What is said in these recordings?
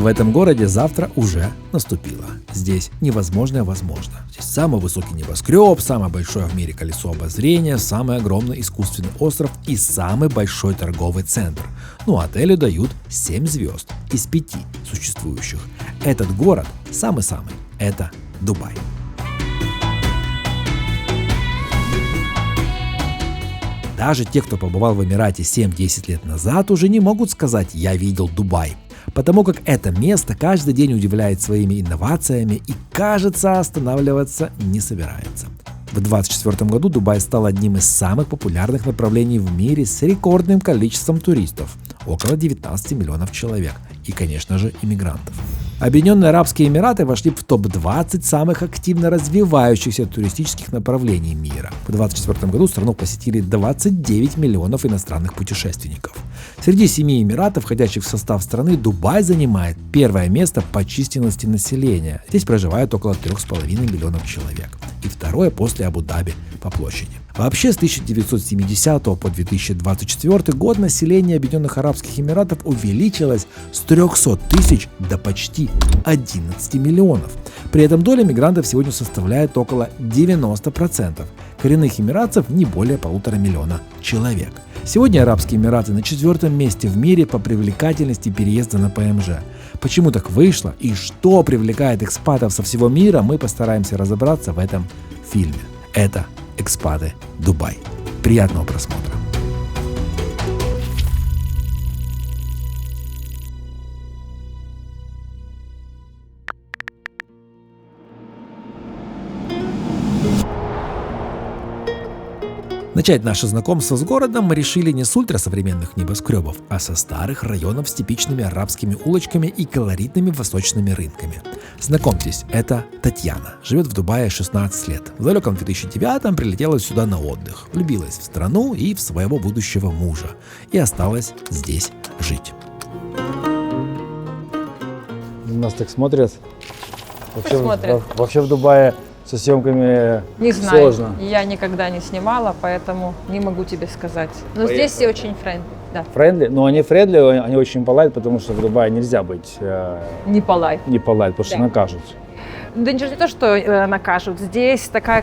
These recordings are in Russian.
В этом городе завтра уже наступило. Здесь невозможное возможно. Здесь самый высокий небоскреб, самое большое в мире колесо обозрения, самый огромный искусственный остров и самый большой торговый центр. Ну, отелю дают 7 звезд из 5 существующих. Этот город самый-самый. Это Дубай. Даже те, кто побывал в Эмирате 7-10 лет назад, уже не могут сказать «я видел Дубай». Потому как это место каждый день удивляет своими инновациями и, кажется, останавливаться не собирается. В 2024 году Дубай стал одним из самых популярных направлений в мире с рекордным количеством туристов – около 19 миллионов человек и, конечно же, иммигрантов. Объединенные Арабские Эмираты вошли в топ-20 самых активно развивающихся туристических направлений мира. В 2024 году страну посетили 29 миллионов иностранных путешественников. Среди 7 эмиратов, входящих в состав страны, Дубай занимает первое место по численности населения. Здесь проживает около 3,5 миллионов человек. И второе после Абу-Даби по площади. Вообще, с 1970 по 2024 год население Объединенных Арабских Эмиратов увеличилось с 300 тысяч до почти 11 миллионов. При этом доля мигрантов сегодня составляет около 90%. Коренных эмиратцев не более 1,5 миллиона человек. Сегодня Арабские Эмираты на 4-м месте в мире по привлекательности переезда на ПМЖ. Почему так вышло и что привлекает экспатов со всего мира, мы постараемся разобраться в этом фильме. Это «Экспаты Дубай». Приятного просмотра. Начать наше знакомство с городом мы решили не с ультрасовременных небоскребов, а со старых районов с типичными арабскими улочками и колоритными восточными рынками. Знакомьтесь, это Татьяна. Живет в Дубае 16 лет. В далеком 2009-м прилетела сюда на отдых. Влюбилась в страну и в своего будущего мужа. И осталась здесь жить. Нас так смотрят. Смотрят. Вообще в Дубае со съемками не знаю, сложно. Я никогда не снимала, поэтому не могу тебе сказать. Но здесь все очень френдли. Да. Френдли? Но они френдли, они очень полайт, потому что в Дубае нельзя быть не полайт. Не полайт, потому что накажут. Да ничего не то, что накажут. Здесь такая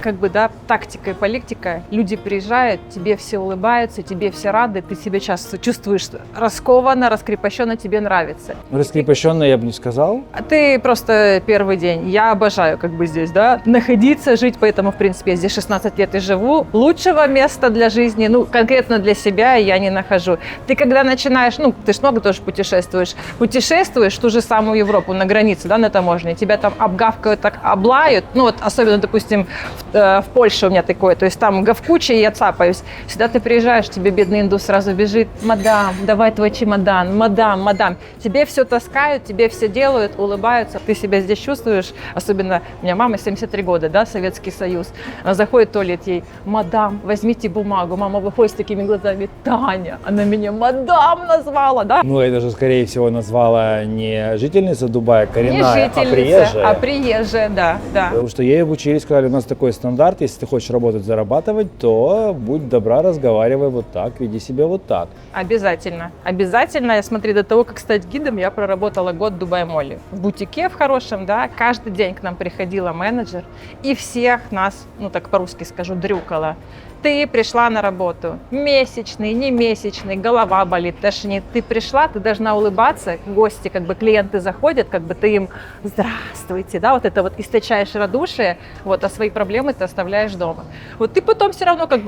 тактика и политика. Люди приезжают, тебе все улыбаются, тебе все рады, ты себя часто чувствуешь раскованно, раскрепощенно, тебе нравится. Раскрепощенно я бы не сказал. Ты просто первый день. Я обожаю здесь, находиться, жить, поэтому, в принципе, я здесь 16 лет и живу. Лучшего места для жизни, конкретно для себя я не нахожу. Ты когда начинаешь, ты ж много тоже путешествуешь в ту же самую Европу на границе, на таможне, тебя там обгавкают, так облают, особенно, допустим, в Польше у меня такое, то есть там говкуче, и я цапаюсь. Сюда ты приезжаешь, тебе бедный индус сразу бежит: мадам, давай твой чемодан, мадам. Тебе все таскают, тебе все делают, улыбаются. Ты себя здесь чувствуешь, особенно у меня мама 73 года, Советский Союз. Она заходит в туалет, ей: мадам, возьмите бумагу. Мама выходит с такими глазами: Таня, она меня мадам назвала, Это же, скорее всего, назвала не жительница Дубая, коренная, не жительница, а приезжая. Да. Потому что ей обучили, сказали: у нас такой стандарт, если ты хочешь работать, зарабатывать, то будь добра, разговаривай вот так, веди себя вот так. Обязательно. Я смотри, до того, как стать гидом, я проработала год в Дубай-молле. В бутике в хорошем, каждый день к нам приходила менеджер и всех нас, так по-русски скажу, дрюкала. Ты пришла на работу, месячный, не месячный, голова болит, тошнит. Ты пришла, ты должна улыбаться, гости, клиенты заходят, ты им: здравствуйте, это источаешь радушие, а свои проблемы ты оставляешь дома. Ты потом все равно, как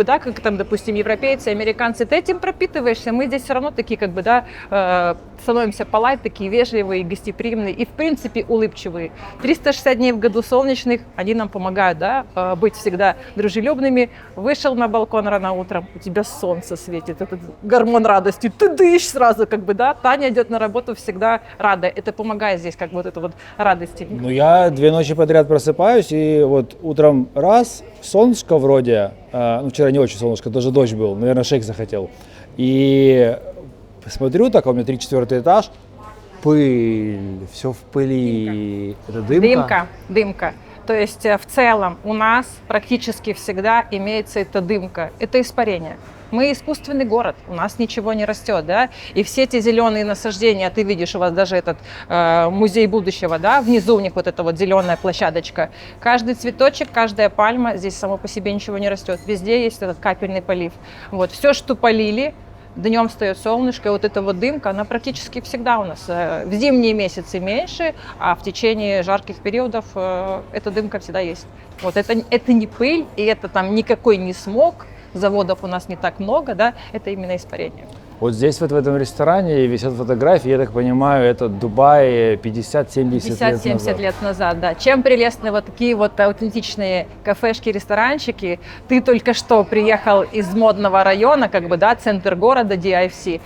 там, допустим, европейцы, американцы, ты этим пропитываешься, мы здесь все равно такие, становимся полайт, такие вежливые, гостеприимные и, в принципе, улыбчивые. 360 дней в году солнечных, они нам помогают, быть всегда дружелюбными. Вышел на балкон рано утром, у тебя солнце светит, этот гормон радости, ты дышишь сразу, Таня идет на работу всегда рада. Это помогает здесь, радости. Я 2 ночи подряд просыпаюсь, и утром раз, солнышко вроде, вчера не очень солнышко, даже дождь был, наверное, шейк захотел. И смотрю, так, у меня 3-4 этаж, пыль, все в пыли. Это дымка? Дымка. То есть в целом у нас практически всегда имеется эта дымка, это испарение. Мы искусственный город, у нас ничего не растет, да, и все эти зеленые насаждения, ты видишь, у вас даже этот музей будущего, да, внизу у них вот эта вот зеленая площадочка. Каждый цветочек, каждая пальма, здесь само по себе ничего не растет, везде есть этот капельный полив. Вот, все, что полили, днем встает солнышко, и вот эта вот дымка, она практически всегда у нас в зимние месяцы меньше, а в течение жарких периодов эта дымка всегда есть. Вот это не пыль, и это там никакой не смог, заводов у нас не так много, да, это именно испарение. Вот здесь вот в этом ресторане висят фотографии, я так понимаю, это Дубай 50-70 лет назад, да. Чем прелестны вот такие вот аутентичные кафешки, ресторанчики? Ты только что приехал из модного района, как бы, да, центр города, DIFC,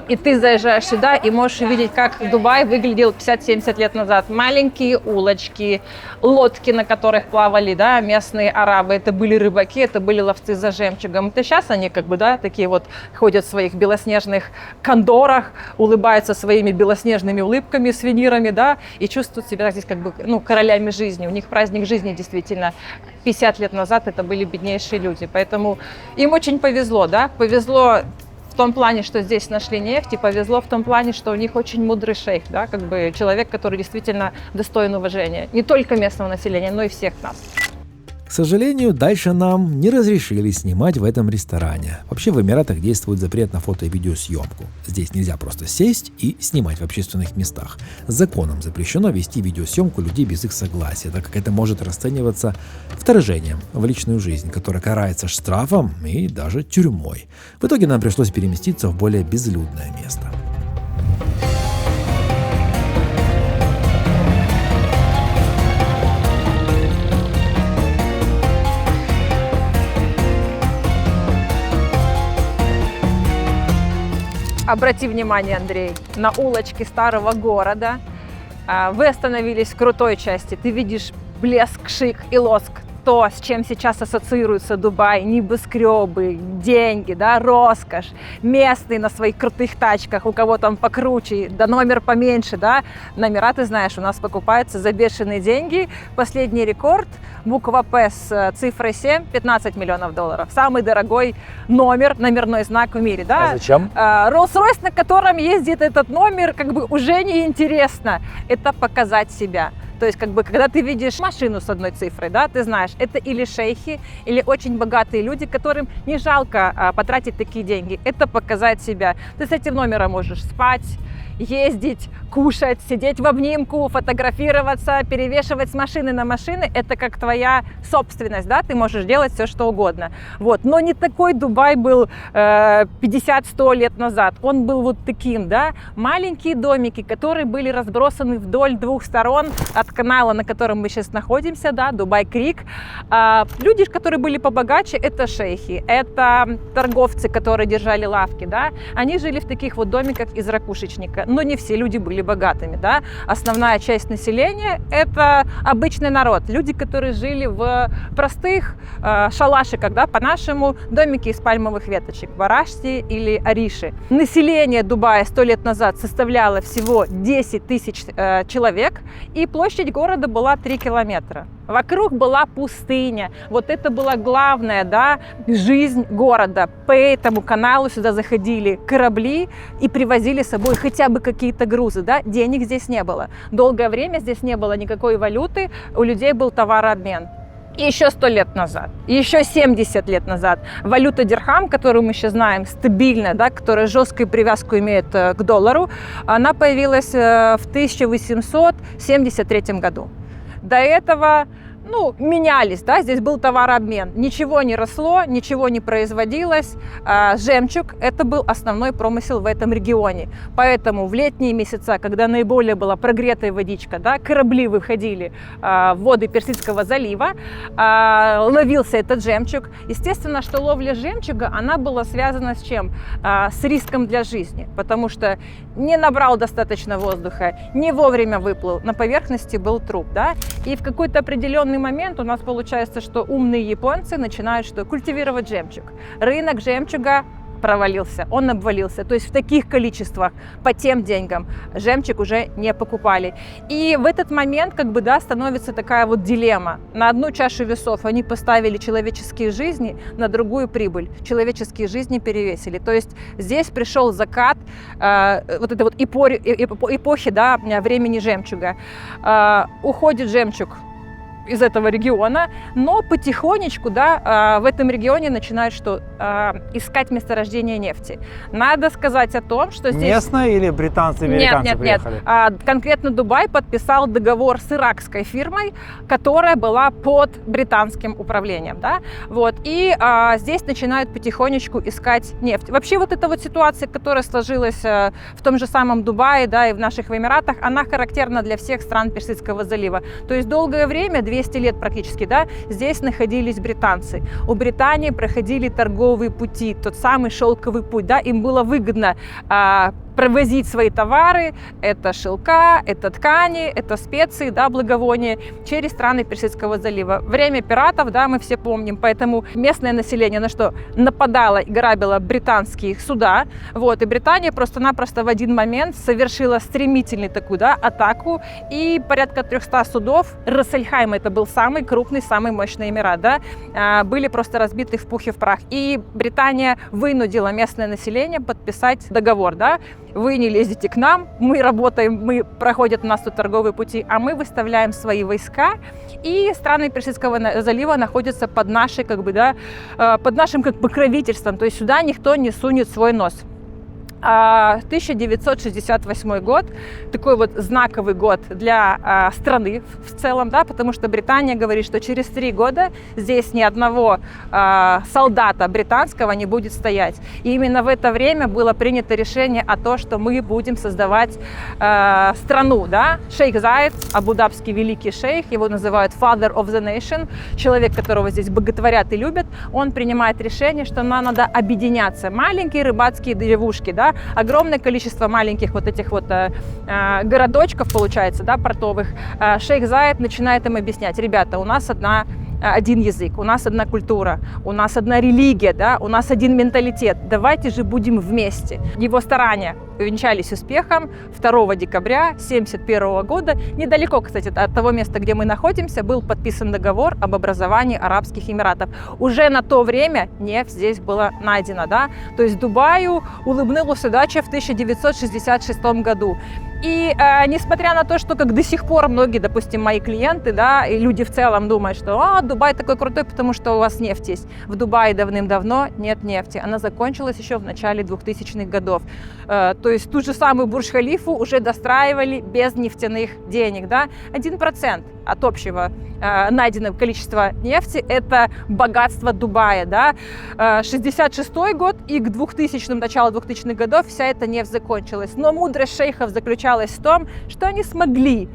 и ты заезжаешь сюда и можешь увидеть, как Дубай выглядел 50-70 лет назад. Маленькие улочки, лодки, на которых плавали, да, местные арабы, это были рыбаки, это были ловцы за жемчугом. Это сейчас они, как бы, да, такие вот ходят в своих белоснежных кондорах, улыбаются своими белоснежными улыбками, сувенирами, да, и чувствуют себя здесь как бы, ну, королями жизни. У них праздник жизни действительно. 50 лет назад это были беднейшие люди, поэтому им очень повезло, да, повезло в том плане, что здесь нашли нефть, и повезло в том плане, что у них очень мудрый шейх, да, как бы человек, который действительно достоин уважения не только местного населения, но и всех нас. К сожалению, дальше нам не разрешили снимать в этом ресторане. Вообще в Эмиратах действует запрет на фото и видеосъемку. Здесь нельзя просто сесть и снимать в общественных местах. Законом запрещено вести видеосъемку людей без их согласия, так как это может расцениваться вторжением в личную жизнь, которое карается штрафом и даже тюрьмой. В итоге нам пришлось переместиться в более безлюдное место. Обрати внимание, Андрей, на улочке старого города. Вы остановились в крутой части. Ты видишь блеск, шик и лоск. То, с чем сейчас ассоциируется Дубай, небоскребы, деньги, да, роскошь, местные на своих крутых тачках, у кого там покруче, да номер поменьше, да. Номера, ты знаешь, у нас покупаются за бешеные деньги. Последний рекорд, буква П с цифрой 7, $15 миллионов. Самый дорогой номер, номерной знак в мире, да. А зачем? Rolls-Royce, на котором ездит этот номер, как бы уже не интересно. Это показать себя. То есть, как бы, когда ты видишь машину с одной цифрой, да, ты знаешь, это или шейхи, или очень богатые люди, которым не жалко потратить такие деньги. Это показать себя. Ты с этим номером можешь спать, ездить, кушать, сидеть в обнимку, фотографироваться, перевешивать с машины на машины. Это как твоя собственность, да, ты можешь делать все, что угодно. Вот. Но не такой Дубай был 50-100 лет назад. Он был вот таким, да, маленькие домики, которые были разбросаны вдоль двух сторон от канала, на котором мы сейчас находимся, да, Дубай-Крик. Люди, которые были побогаче, это шейхи, это торговцы, которые держали лавки, да, они жили в таких вот домиках из ракушечника. Но не все люди были богатыми, да. Основная часть населения – это обычный народ, люди, которые жили в простых шалашиках, да, по-нашему, домики из пальмовых веточек, барашти или ариши. Население Дубая 100 лет назад составляло всего 10 тысяч человек, и площадь города была 3 километра. Вокруг была пустыня. Вот это была главная, да, жизнь города. По этому каналу сюда заходили корабли и привозили с собой хотя бы какие-то грузы, да. Денег здесь не было. Долгое время здесь не было никакой валюты, у людей был товарообмен. И еще 100 лет назад, и еще 70 лет назад валюта дирхам, которую мы сейчас знаем, стабильная, да, которая жесткую привязку имеет к доллару, она появилась в 1873 году. До этого, ну, менялись, да, здесь был товарообмен. Ничего не росло, ничего не производилось. Жемчуг – это был основной промысел в этом регионе. Поэтому в летние месяца, когда наиболее была прогретая водичка, да, корабли выходили в воды Персидского залива, ловился этот жемчуг. Естественно, что ловля жемчуга, она была связана с чем? С риском для жизни, потому что не набрал достаточно воздуха, не вовремя выплыл, на поверхности был труп, да, и в какой-то определенный момент у нас получается, что умные японцы начинают что? Культивировать жемчуг. Рынок жемчуга провалился, он обвалился. То есть в таких количествах по тем деньгам жемчуг уже не покупали. И в этот момент становится такая вот дилемма. На одну чашу весов они поставили человеческие жизни, на другую прибыль. Человеческие жизни перевесили. То есть здесь пришел закат вот этой вот эпохи, да, времени жемчуга. Уходит жемчуг из этого региона, но потихонечку, да, в этом регионе начинают искать месторождение нефти. Надо сказать о том, что здесь... Местные или британцы, американцы приехали? Нет. Конкретно Дубай подписал договор с иракской фирмой, которая была под британским управлением, да, вот, и здесь начинают потихонечку искать нефть. Вообще вот эта вот ситуация, которая сложилась в том же самом Дубае, да, и в наших Эмиратах, она характерна для всех стран Персидского залива. То есть долгое время, 200 лет практически, да, здесь находились британцы. У Британии проходили торговые пути, тот самый шелковый путь, да, им было выгодно провозить свои товары, это шелка, это ткани, это специи, да, благовония, через страны Персидского залива. Время пиратов, да, мы все помним, поэтому местное население нападало и грабило британские суда, вот, и Британия просто-напросто в один момент совершила стремительную такую, да, атаку, и порядка 300 судов, Рас Аль-Хайм, это был самый крупный, самый мощный эмират, да, были просто разбиты в пух и в прах, и Британия вынудила местное население подписать договор, да. Вы не лезете к нам, мы работаем, проходят у нас тут торговые пути, а мы выставляем свои войска, и страны Персидского залива находятся под нашей, под нашим покровительством, то есть сюда никто не сунет свой нос. 1968 год, такой вот знаковый год для страны в целом, да, потому что Британия говорит, что через 3 года здесь ни одного солдата британского не будет стоять. И именно в это время было принято решение о том, что мы будем создавать страну, да. Шейх Заид, абу-дабский великий шейх, его называют Father of the Nation, человек, которого здесь боготворят и любят, он принимает решение, что нам надо объединяться. Маленькие рыбацкие деревушки, да, огромное количество маленьких вот этих вот городочков, получается, да, портовых. Шейх Заид начинает им объяснять: ребята, у нас один язык, у нас одна культура, у нас одна религия, да, у нас один менталитет. Давайте же будем вместе. Его старания увенчались успехом. 2 декабря 1971 года, недалеко, кстати, от того места, где мы находимся, был подписан договор об образовании Арабских Эмиратов. Уже на то время нефть здесь была найдена, да, то есть Дубаю улыбнулась удача в 1966 году. И несмотря на то, что до сих пор многие, допустим, мои клиенты, да, и люди в целом думают, что Дубай такой крутой, потому что у вас нефть есть. В Дубае давным-давно нет нефти. Она закончилась еще в начале 2000-х годов. То есть ту же самую Бурдж-Халифу уже достраивали без нефтяных денег. Да? 1% от общего найденного количества нефти – это богатство Дубая. Да? 66-й год и к 2000-м, началу 2000-х годов вся эта нефть закончилась. Но мудрость шейхов заключалась в том, что они смогли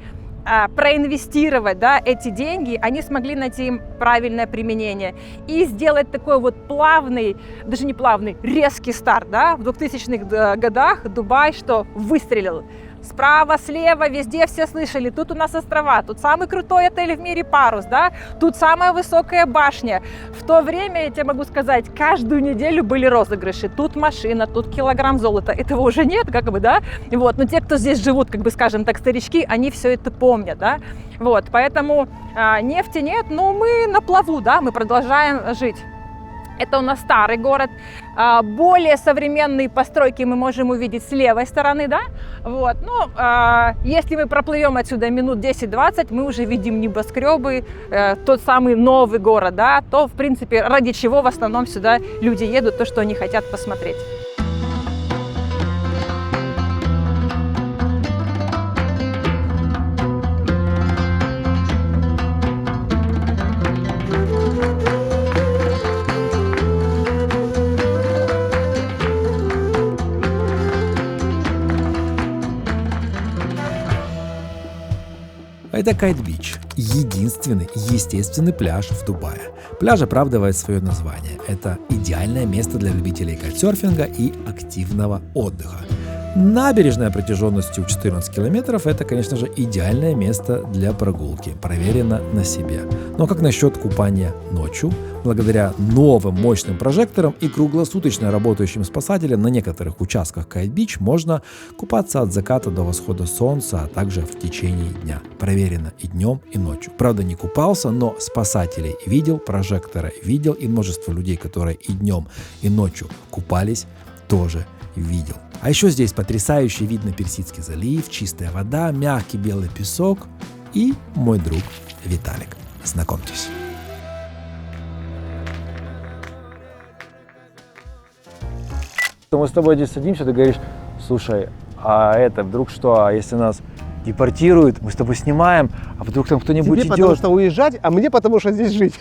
проинвестировать, да, эти деньги, они смогли найти им правильное применение и сделать такой вот плавный, даже не плавный, резкий старт, да, в 2000-х годах Дубай выстрелил. Справа, слева, везде все слышали, тут у нас острова, тут самый крутой отель в мире «Парус», да, тут самая высокая башня. В то время, я тебе могу сказать, каждую неделю были розыгрыши. Тут машина, тут килограмм золота. Этого уже нет, да, вот. Но те, кто здесь живут, скажем так, старички, они все это помнят, да, вот. Поэтому нефти нет, но мы на плаву, да, мы продолжаем жить. Это у нас старый город. Более современные постройки мы можем увидеть с левой стороны, да? Вот. Но если мы проплывем отсюда минут 10-20, мы уже видим небоскребы, тот самый новый город, да? То, в принципе, ради чего в основном сюда люди едут, то, что они хотят посмотреть. Это Кайт-Бич, единственный естественный пляж в Дубае. Пляж оправдывает свое название. Это идеальное место для любителей кайтсерфинга и активного отдыха. Набережная протяженностью 14 километров – это, конечно же, идеальное место для прогулки, проверено на себе. Но как насчет купания ночью? Благодаря новым мощным прожекторам и круглосуточно работающим спасателям на некоторых участках Кайт-Бич можно купаться от заката до восхода солнца, а также в течение дня. Проверено и днем, и ночью. Правда, не купался, но спасателей видел, прожекторы видел, и множество людей, которые и днем, и ночью купались, тоже видел. А еще здесь потрясающий вид на Персидский залив, чистая вода, мягкий белый песок и мой друг Виталик. Знакомьтесь. Мы с тобой здесь садимся, ты говоришь: слушай, а это вдруг что, а если нас депортируют, мы с тобой снимаем, а вдруг там кто-нибудь Тебе идет? потому что уезжать, а мне потому что здесь жить.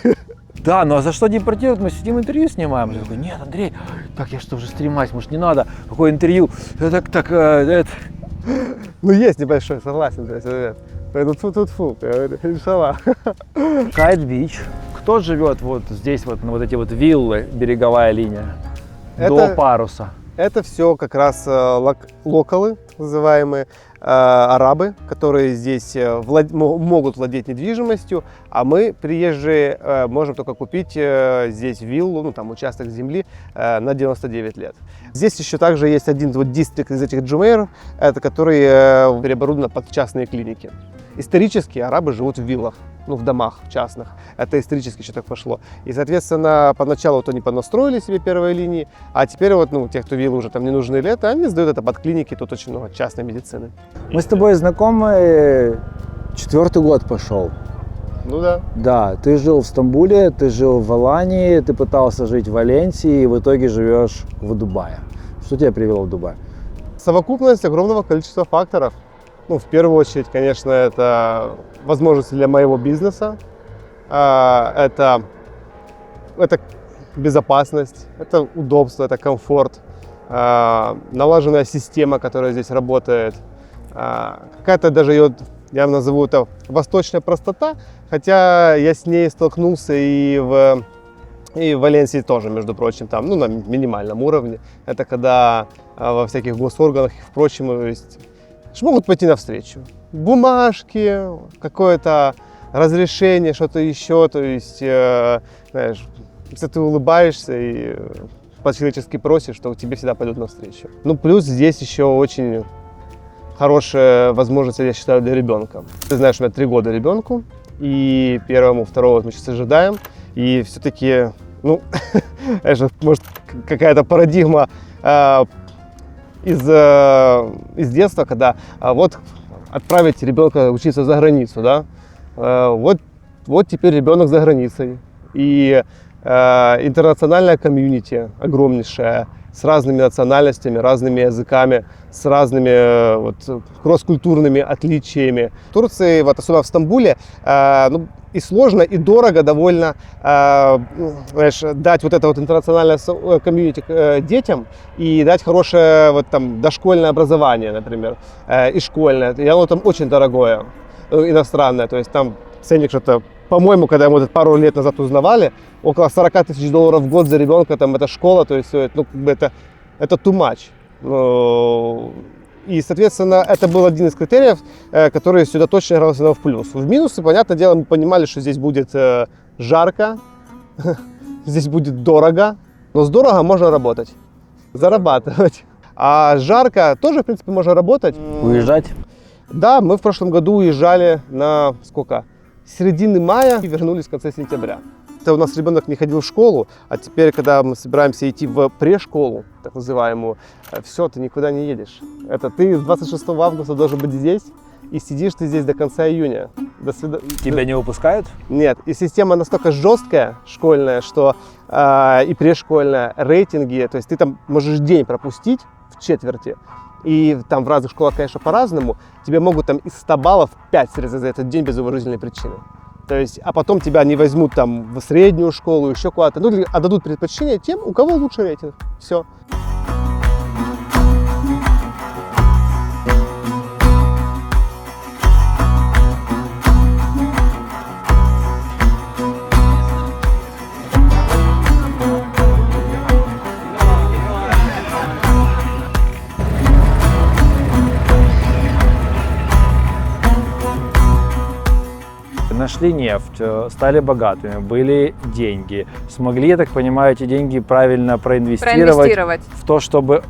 Да, ну а за что депортируют? Мы сидим, интервью снимаем. Я такой: нет, Андрей, так я что же стримать, может не надо, какое интервью? Это... Ну есть небольшой, согласен. То есть, поэтому тьфу-тьфу-тьфу, иншаллах. Кайт-Бич. Кто живет вот здесь, вот на вот эти вот виллы, береговая линия, до Это- паруса? Это все как раз локалы, называемые, арабы, которые здесь могут владеть недвижимостью, а мы, приезжие, можем только купить здесь виллу, ну там участок земли на 99 лет. Здесь еще также есть один вот дистрикт из этих джумейров, это который переоборудован под частные клиники. Исторически арабы живут в виллах, ну, в домах частных. Это исторически еще так пошло. И, соответственно, поначалу вот они понастроили себе первые линии, а теперь вот, ну, те, кто виллы уже там не нужны лет, они сдают это под клиники, тут очень много частной медицины. Мы с тобой знакомы 4-й год пошел. Ну да. Да, ты жил в Стамбуле, ты жил в Алании, ты пытался жить в Валенсии и в итоге живешь в Дубае. Что тебя привело в Дубай? Совокупность огромного количества факторов. Ну, в первую очередь, конечно, это возможности для моего бизнеса, это безопасность, это удобство, это комфорт, налаженная система, которая здесь работает, какая-то даже ее, я назову это, восточная простота, хотя я с ней столкнулся и в Валенсии тоже, между прочим, там, ну, на минимальном уровне. Это когда во всяких госорганах и впрочем, то есть, могут пойти навстречу. Бумажки, какое-то разрешение, что-то еще, то есть, знаешь, если ты улыбаешься и по-человечески просишь, то тебе всегда пойдут навстречу. Ну, плюс здесь еще очень хорошая возможность, я считаю, для ребенка. Ты знаешь, у меня 3 года ребенку, и первому, второго мы сейчас ожидаем, и все-таки, ну, может, какая-то парадигма из детства, когда вот отправить ребенка учиться за границу, да, вот теперь ребенок за границей, и интернациональная комьюнити огромнейшая, с разными национальностями, разными языками, с разными вот, кросс-культурными отличиями. В Турции, вот, особенно в Стамбуле, ну, и сложно, и дорого довольно, знаешь, дать вот это вот интернациональное комьюнити детям и дать хорошее вот, там, дошкольное образование, например, и школьное. И оно там очень дорогое, иностранное, то есть там ценник что-то, по-моему, когда мы это пару лет назад узнавали, около $40 тысяч в год за ребенка, там, это школа, то есть, ну, как бы это too much. И, соответственно, это был один из критериев, который сюда точно игрался в плюс. В минусы, понятное дело, мы понимали, что здесь будет жарко, здесь будет дорого, но с дорого можно работать, зарабатывать. А жарко тоже, в принципе, можно работать. Уезжать? Да, мы в прошлом году уезжали на сколько? Середины мая и вернулись в конце сентября. Это у нас ребенок не ходил в школу, а теперь, когда мы собираемся идти в прешколу, так называемую, все, ты никуда не едешь. Это ты 26 августа должен быть здесь, и сидишь ты здесь до конца июня. До Тебя не выпускают? Нет, и система настолько жесткая, школьная, что и прешкольная, рейтинги, то есть ты там можешь день пропустить в четверти, и там в разных школах, конечно, по-разному, тебе могут там из 100 баллов 5 срезать за этот день без уважительной причины. То есть, а потом тебя не возьмут там в среднюю школу, еще куда-то, ну, отдадут предпочтение тем, у кого лучше рейтинг. Все. нашли нефть, стали богатыми, были деньги, смогли, я так понимаю, эти деньги правильно проинвестировать в то, чтобы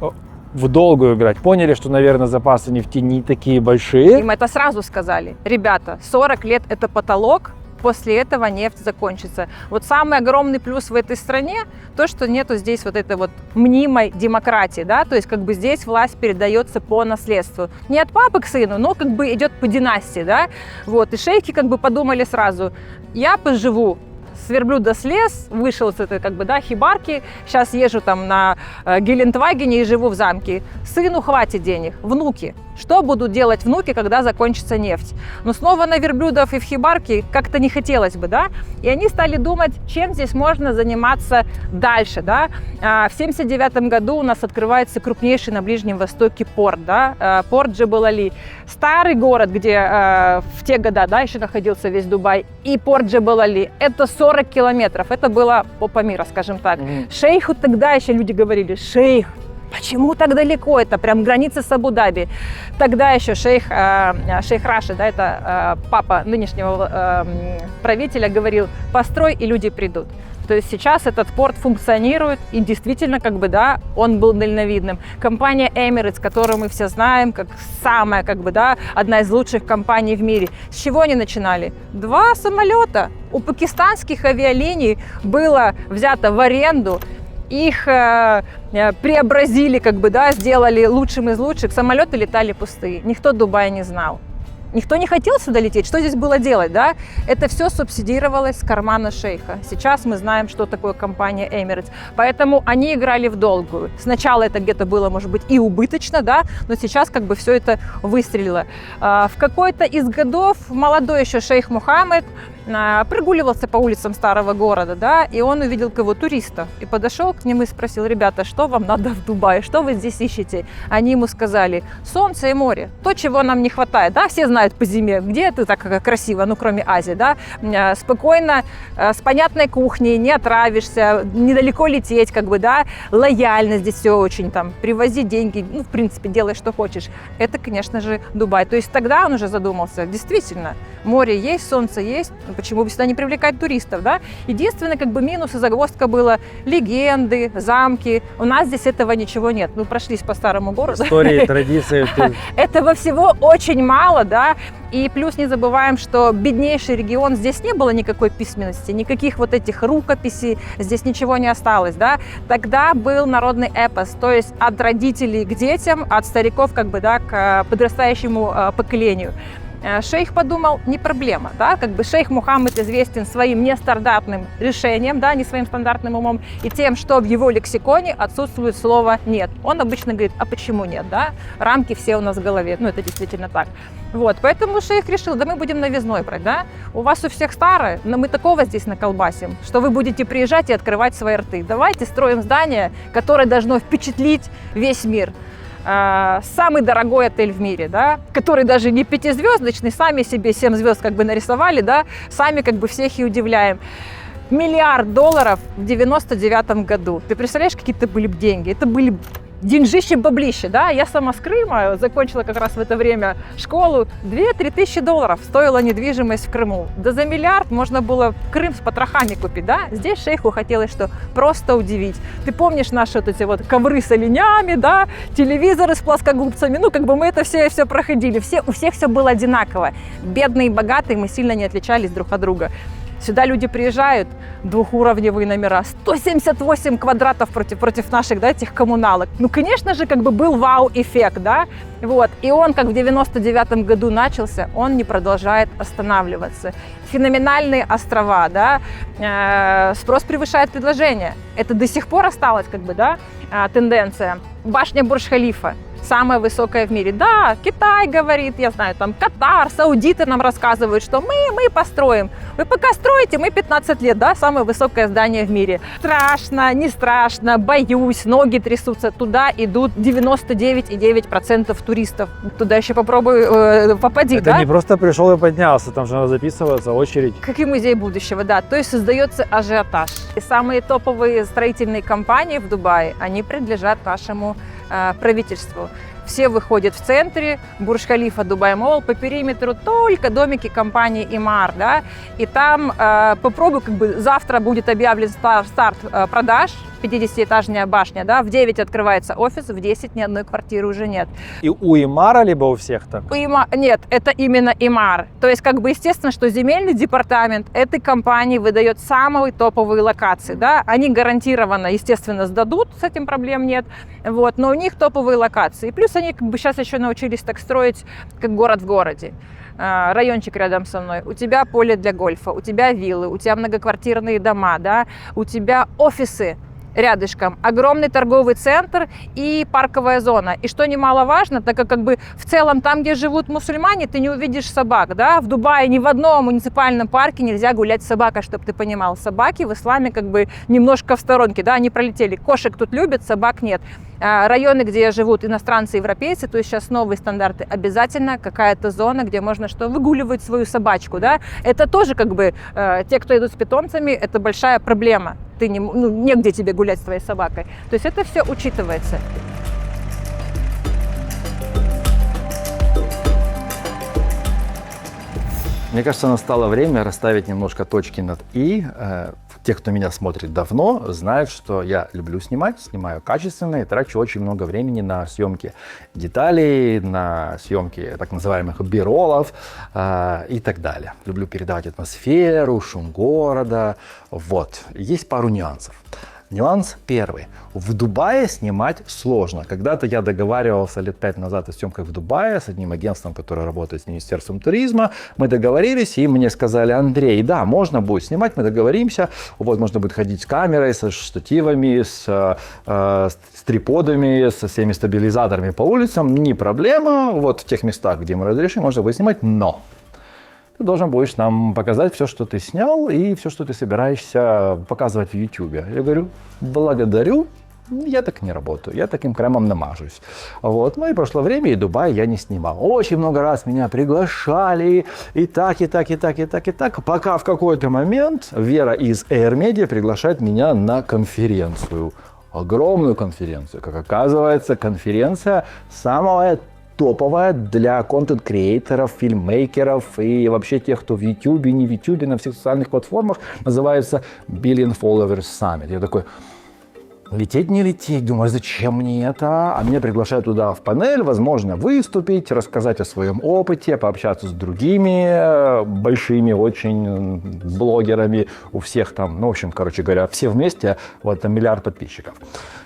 в долгую играть. Поняли, что, наверное, запасы нефти не такие большие. Им это сразу сказали. Ребята, 40 лет это потолок, после этого нефть закончится. Вот самый огромный плюс в этой стране, то, что нету здесь вот этой вот мнимой демократии, да, то есть как бы здесь власть передается по наследству. Не от папы к сыну, но как бы идет по династии, да. Вот, и шейхи как бы подумали сразу, я поживу с верблюда слез, вышел с этой как бы, да, хибарки, сейчас езжу там на Гелендвагене и живу в замке. Сыну хватит денег, внуки. Что будут делать внуки, когда закончится нефть? Но снова на верблюдов и в хибарке как-то не хотелось бы, да? И они стали думать, чем здесь можно заниматься дальше, да? В 1979 году у нас открывается крупнейший на Ближнем Востоке порт, да? Порт Джебел-Али. Старый город, где в те года, да, еще находился весь Дубай, и порт Джебел-Али. Это 40 километров. Это была попа мира, скажем так. Шейху тогда еще люди говорили, шейх, почему так далеко? Это прям граница с Абу-Даби. Тогда еще шейх Рашид, да, это папа нынешнего правителя, говорил, построй, и люди придут. То есть сейчас этот порт функционирует, и действительно, как бы, да, он был дальновидным. Компания Emirates, которую мы все знаем, как самая, как бы, да, одна из лучших компаний в мире. С чего они начинали? 2 самолета у пакистанских авиалиний было взято в аренду. Их преобразили, как бы, да, сделали лучшим из лучших. Самолеты летали пустые. Никто Дубая не знал. Никто не хотел сюда лететь. Что здесь было делать, да? Это все субсидировалось с кармана шейха. Сейчас мы знаем, что такое компания Emirates. Поэтому они играли в долгую. Сначала это где-то было, может быть, и убыточно, да, но сейчас как бы все это выстрелило. В какой-то из годов молодой еще шейх Мухаммед прогуливался по улицам старого города, да, и он увидел кого туристов и подошел к ним и спросил, ребята, что вам надо в Дубае, что вы здесь ищете? Они ему сказали, солнце и море, то, чего нам не хватает, да, все знают по зиме, где это так красиво, ну, кроме Азии, да, спокойно, с понятной кухней, не отравишься, недалеко лететь, как бы, да, лояльно здесь все очень, там, привози деньги, ну, в принципе, делай, что хочешь. Это, конечно же, Дубай. То есть тогда он уже задумался, действительно, море есть, солнце есть, почему бы сюда не привлекать туристов, да? Единственный, как бы, минус и загвоздка было легенды, замки. У нас здесь этого ничего нет. Мы прошлись по старому городу. Истории, традиции. Этого всего очень мало, да? И плюс не забываем, что беднейший регион, здесь не было никакой письменности, никаких вот этих рукописей, здесь ничего не осталось, да? Тогда был народный эпос, то есть от родителей к детям, от стариков, как бы, да, к подрастающему поколению. Шейх подумал, не проблема, да, как бы шейх Мухаммед известен своим нестандартным решением, да, не своим стандартным умом и тем, что в его лексиконе отсутствует слово «нет». Он обычно говорит, а почему нет, да, рамки все у нас в голове, ну, это действительно так. Вот, поэтому шейх решил, да мы будем новизной брать, да, у вас у всех старое, но мы такого здесь наколбасим, что вы будете приезжать и открывать свои рты. Давайте строим здание, которое должно впечатлить весь мир. Самый дорогой отель в мире, да, который даже не 5-звездочный, сами себе 7 звезд как бы нарисовали, да, сами как бы всех и удивляем. $1 миллиард в 1999 году. Ты представляешь, какие-то были бы деньги? Это были деньжище-баблище, да, я сама с Крыма, закончила как раз в это время школу, 2-3 тысячи долларов стоила недвижимость в Крыму, да за $1 миллиард можно было Крым с потрохами купить, да, здесь шейху хотелось что просто удивить. Ты помнишь наши вот эти вот ковры с оленями, да, телевизоры с плоскогубцами, ну, как бы мы это все проходили, у всех все было одинаково, бедные и богатые, мы сильно не отличались друг от друга. Сюда люди приезжают, двухуровневые номера, 178 квадратов против наших, да, этих коммуналок. Ну, конечно же, как бы был вау-эффект, да, вот. И он, как в 99 году начался, он не продолжает останавливаться. Феноменальные острова, да, спрос превышает предложение. Это до сих пор осталась, как бы, да, тенденция. Башня Бурдж-Халифа. Самая высокая в мире. Да, Китай говорит, я знаю, там Катар, саудиты нам рассказывают, что мы построим. Вы пока строите, мы 15 лет, да, самое высокое здание в мире. Страшно, не страшно, боюсь, ноги трясутся. Туда идут 99,9% туристов. Туда еще попробуй попади, Это да? не просто пришел и поднялся, там же надо записываться, очередь. Как и музей будущего, да. То есть создается ажиотаж. И самые топовые строительные компании в Дубае, они принадлежат нашему правительству. все выходят в центре, Бурдж-Халифа, Дубай-Молл, по периметру только домики компании Emaar, да, и там попробуй, как бы завтра будет объявлен старт продаж, 50-этажная башня, да, в 9 открывается офис, в 10 ни одной квартиры уже нет. И у Emaar либо у всех так? Нет, это именно Emaar. То есть, как бы, естественно, что земельный департамент этой компании выдает самые топовые локации, да, они гарантированно, естественно, сдадут, с этим проблем нет, вот, но у них топовые локации. И плюс они, как бы, сейчас еще научились так строить, как город в городе. Райончик рядом со мной, у тебя поле для гольфа, у тебя виллы, у тебя многоквартирные дома, да, у тебя офисы рядышком, огромный торговый центр и парковая зона. И что немаловажно, так как бы в целом там, где живут мусульмане, ты не увидишь собак, да, в Дубае ни в одном муниципальном парке нельзя гулять с собакой, чтобы ты понимал. Собаки в исламе как бы немножко в сторонке, да, они пролетели. Кошек тут любят, собак нет. Районы, где живут иностранцы, европейцы, то есть сейчас новые стандарты, обязательно какая-то зона, где можно что, выгуливать свою собачку, да. Это тоже как бы те, кто идут с питомцами, это большая проблема. Ты негде тебе гулять с твоей собакой. То есть это все учитывается. Мне кажется, настало время расставить немножко точки над «и». Те, кто меня смотрит давно, знают, что я люблю снимать, снимаю качественно и трачу очень много времени на съемки деталей, на съемки так называемых би-роллов и так далее. Люблю передавать атмосферу, шум города. Вот. Есть пару нюансов. Нюанс первый. В Дубае снимать сложно. Когда-то я договаривался лет 5 назад о съемках в Дубае с одним агентством, которое работает с Министерством туризма. Мы договорились, и мне сказали: Андрей, да, можно будет снимать, мы договоримся. Вот, можно будет ходить с камерой, со штативами, с триподами, со всеми стабилизаторами по улицам. Не проблема. Вот в тех местах, где мы разрешим, можно будет снимать, но ты должен будешь нам показать все, что ты снял, и все, что ты собираешься показывать в YouTube. Я говорю: благодарю, я так не работаю, я таким кремом намажусь. Вот. Ну и прошло время, и Дубай я не снимал. Очень много раз меня приглашали, и так, и так, и так, и так, и так, пока в какой-то момент Вера из Air Media приглашает меня на конференцию. Огромную конференцию. Как оказывается, конференция самая топовая для контент-креаторов, фильммейкеров и вообще тех, кто в YouTube, не в YouTube, на всех социальных платформах, называется Billion Followers Summit. Я такой: лететь не лететь, думаю, зачем мне это? А меня приглашают туда в панель, возможно, выступить, рассказать о своем опыте, пообщаться с другими большими очень блогерами, у всех там, ну, в общем, короче говоря, все вместе, вот там 1 миллиард подписчиков.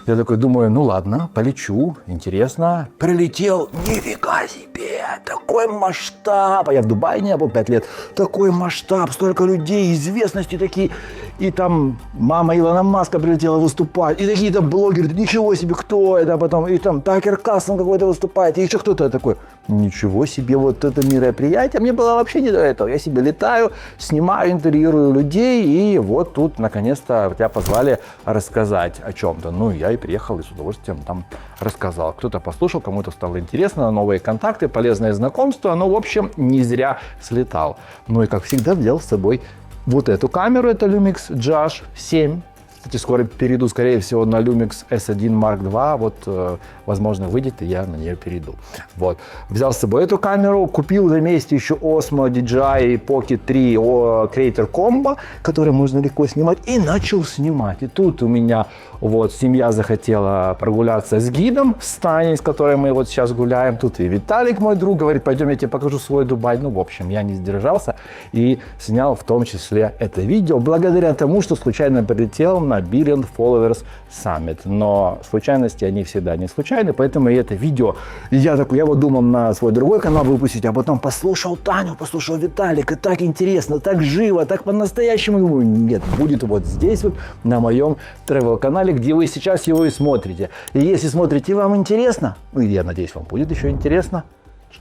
Я такой думаю, ну ладно, полечу, интересно. Прилетел, нифига себе, такой масштаб. А я в Дубае не был 5 лет. Такой масштаб, столько людей, известности такие. И там мама Илона Маска прилетела выступать. И какие-то блогеры, ничего себе, кто это? Потом и там Такер Карлсон какой-то выступает. И еще кто-то такой: ничего себе, вот это мероприятие. Мне было вообще не до этого. Я себе летаю, снимаю, интервьюирую людей. И вот тут наконец-то тебя позвали рассказать о чем-то. Ну, я и приехал, и с удовольствием там рассказал. Кто-то послушал, кому-то стало интересно, новые контакты, полезное знакомство. Ну, в общем, не зря слетал. Ну и, как всегда, взял с собой вот эту камеру, это Lumix GH7. Кстати, скоро перейду, скорее всего, на Lumix S1 Mark II. Вот, возможно, выйдет, и я на нее перейду. Вот. Взял с собой эту камеру, купил на месте еще Osmo DJI Pocket 3 Creator Combo, который можно легко снимать, и начал снимать. И тут у меня вот семья захотела прогуляться с гидом, с Таней, с которой мы вот сейчас гуляем. Тут и Виталик, мой друг, говорит: пойдем, я тебе покажу свой Дубай. Ну, в общем, я не сдержался и снял в том числе это видео, благодаря тому, что случайно прилетел на Billion Followers Summit. Но случайности, они всегда не случайны, поэтому и это видео. Я вот думал на свой другой канал выпустить, а потом послушал Таню, послушал Виталика, так интересно, так живо, так по-настоящему. Думаю, нет, будет вот здесь вот на моем travel-канале, где вы сейчас его и смотрите. И если смотрите, вам интересно, ну, я надеюсь, вам будет еще интересно,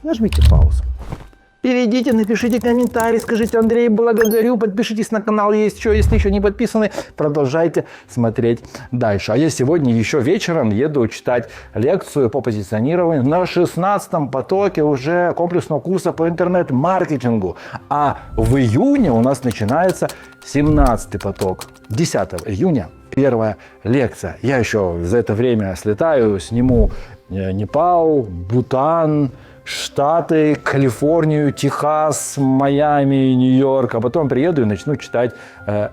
нажмите паузу. Перейдите, напишите комментарий, скажите: Андрей, благодарю, подпишитесь на канал, если еще не подписаны, продолжайте смотреть дальше. А я сегодня еще вечером еду читать лекцию по позиционированию на 16-м потоке уже комплексного курса по интернет-маркетингу. А в июне у нас начинается 17-й поток, 10 июня. Первая лекция. Я еще за это время слетаю, сниму Непал, Бутан, Штаты, Калифорнию, Техас, Майами, Нью-Йорк. А потом приеду и начну читать